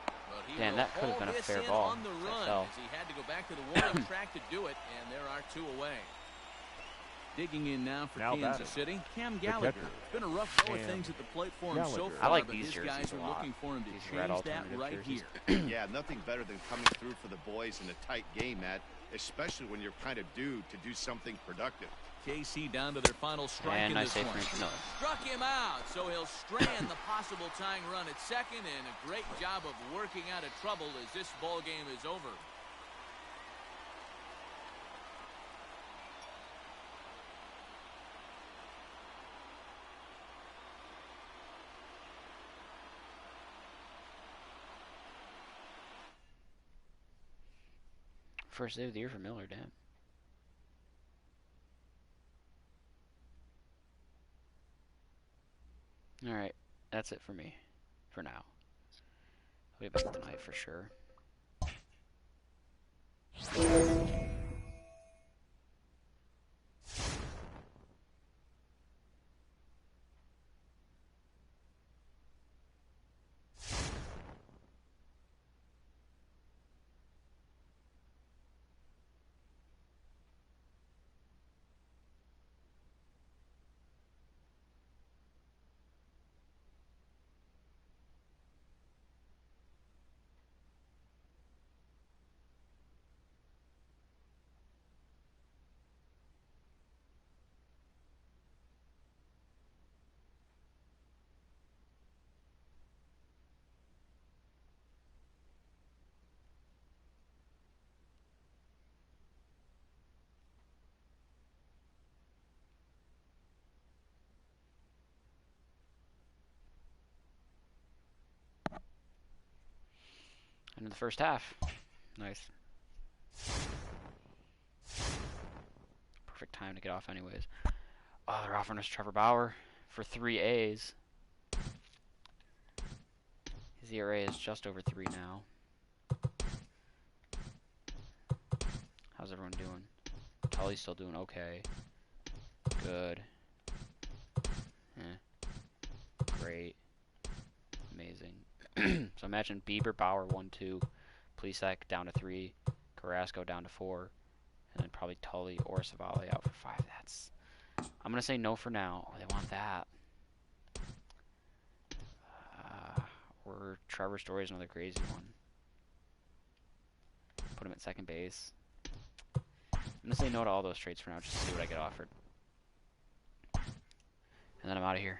But he Dan, will that could have hold been a this fair in ball. on the That run fell. as he had to go back to the warning track to do it, and there are 2 away. Digging in now for Now Kansas batting. City, Cam The Gallagher. catcher, It's been a rough go of Cam things at the plate for him so Gallagher. far, I like but these his jerseys guys a are lot. looking for him to These change red that alternative right jerseys. here. Yeah, nothing better than coming through for the boys in a tight game, Matt, especially when you're kind of due to do something productive. KC down to their final strike And in nice this save one. for Andrew Miller. Struck him out, so he'll strand the possible tying run at second, and a great job of working out of trouble as this ball game is over. First save of the year for Miller, damn. Alright, that's it for me. For now. I'll get back tonight for sure. End of the first half. Nice. Perfect time to get off anyways. Oh, they're offering us Trevor Bauer for 3 A's. His ERA is just over 3 now. How's everyone doing? Tully's still doing okay. Good. Great. Amazing. So imagine Bieber, Bauer 1-2, Plesac down to 3, Carrasco down to 4, and then probably Tully or Savali out for 5. That's. I'm gonna say no for now. Oh, they want that. Or Trevor Story is another crazy one. Put him at second base. I'm gonna say no to all those trades for now, just to see what I get offered. And then I'm out of here.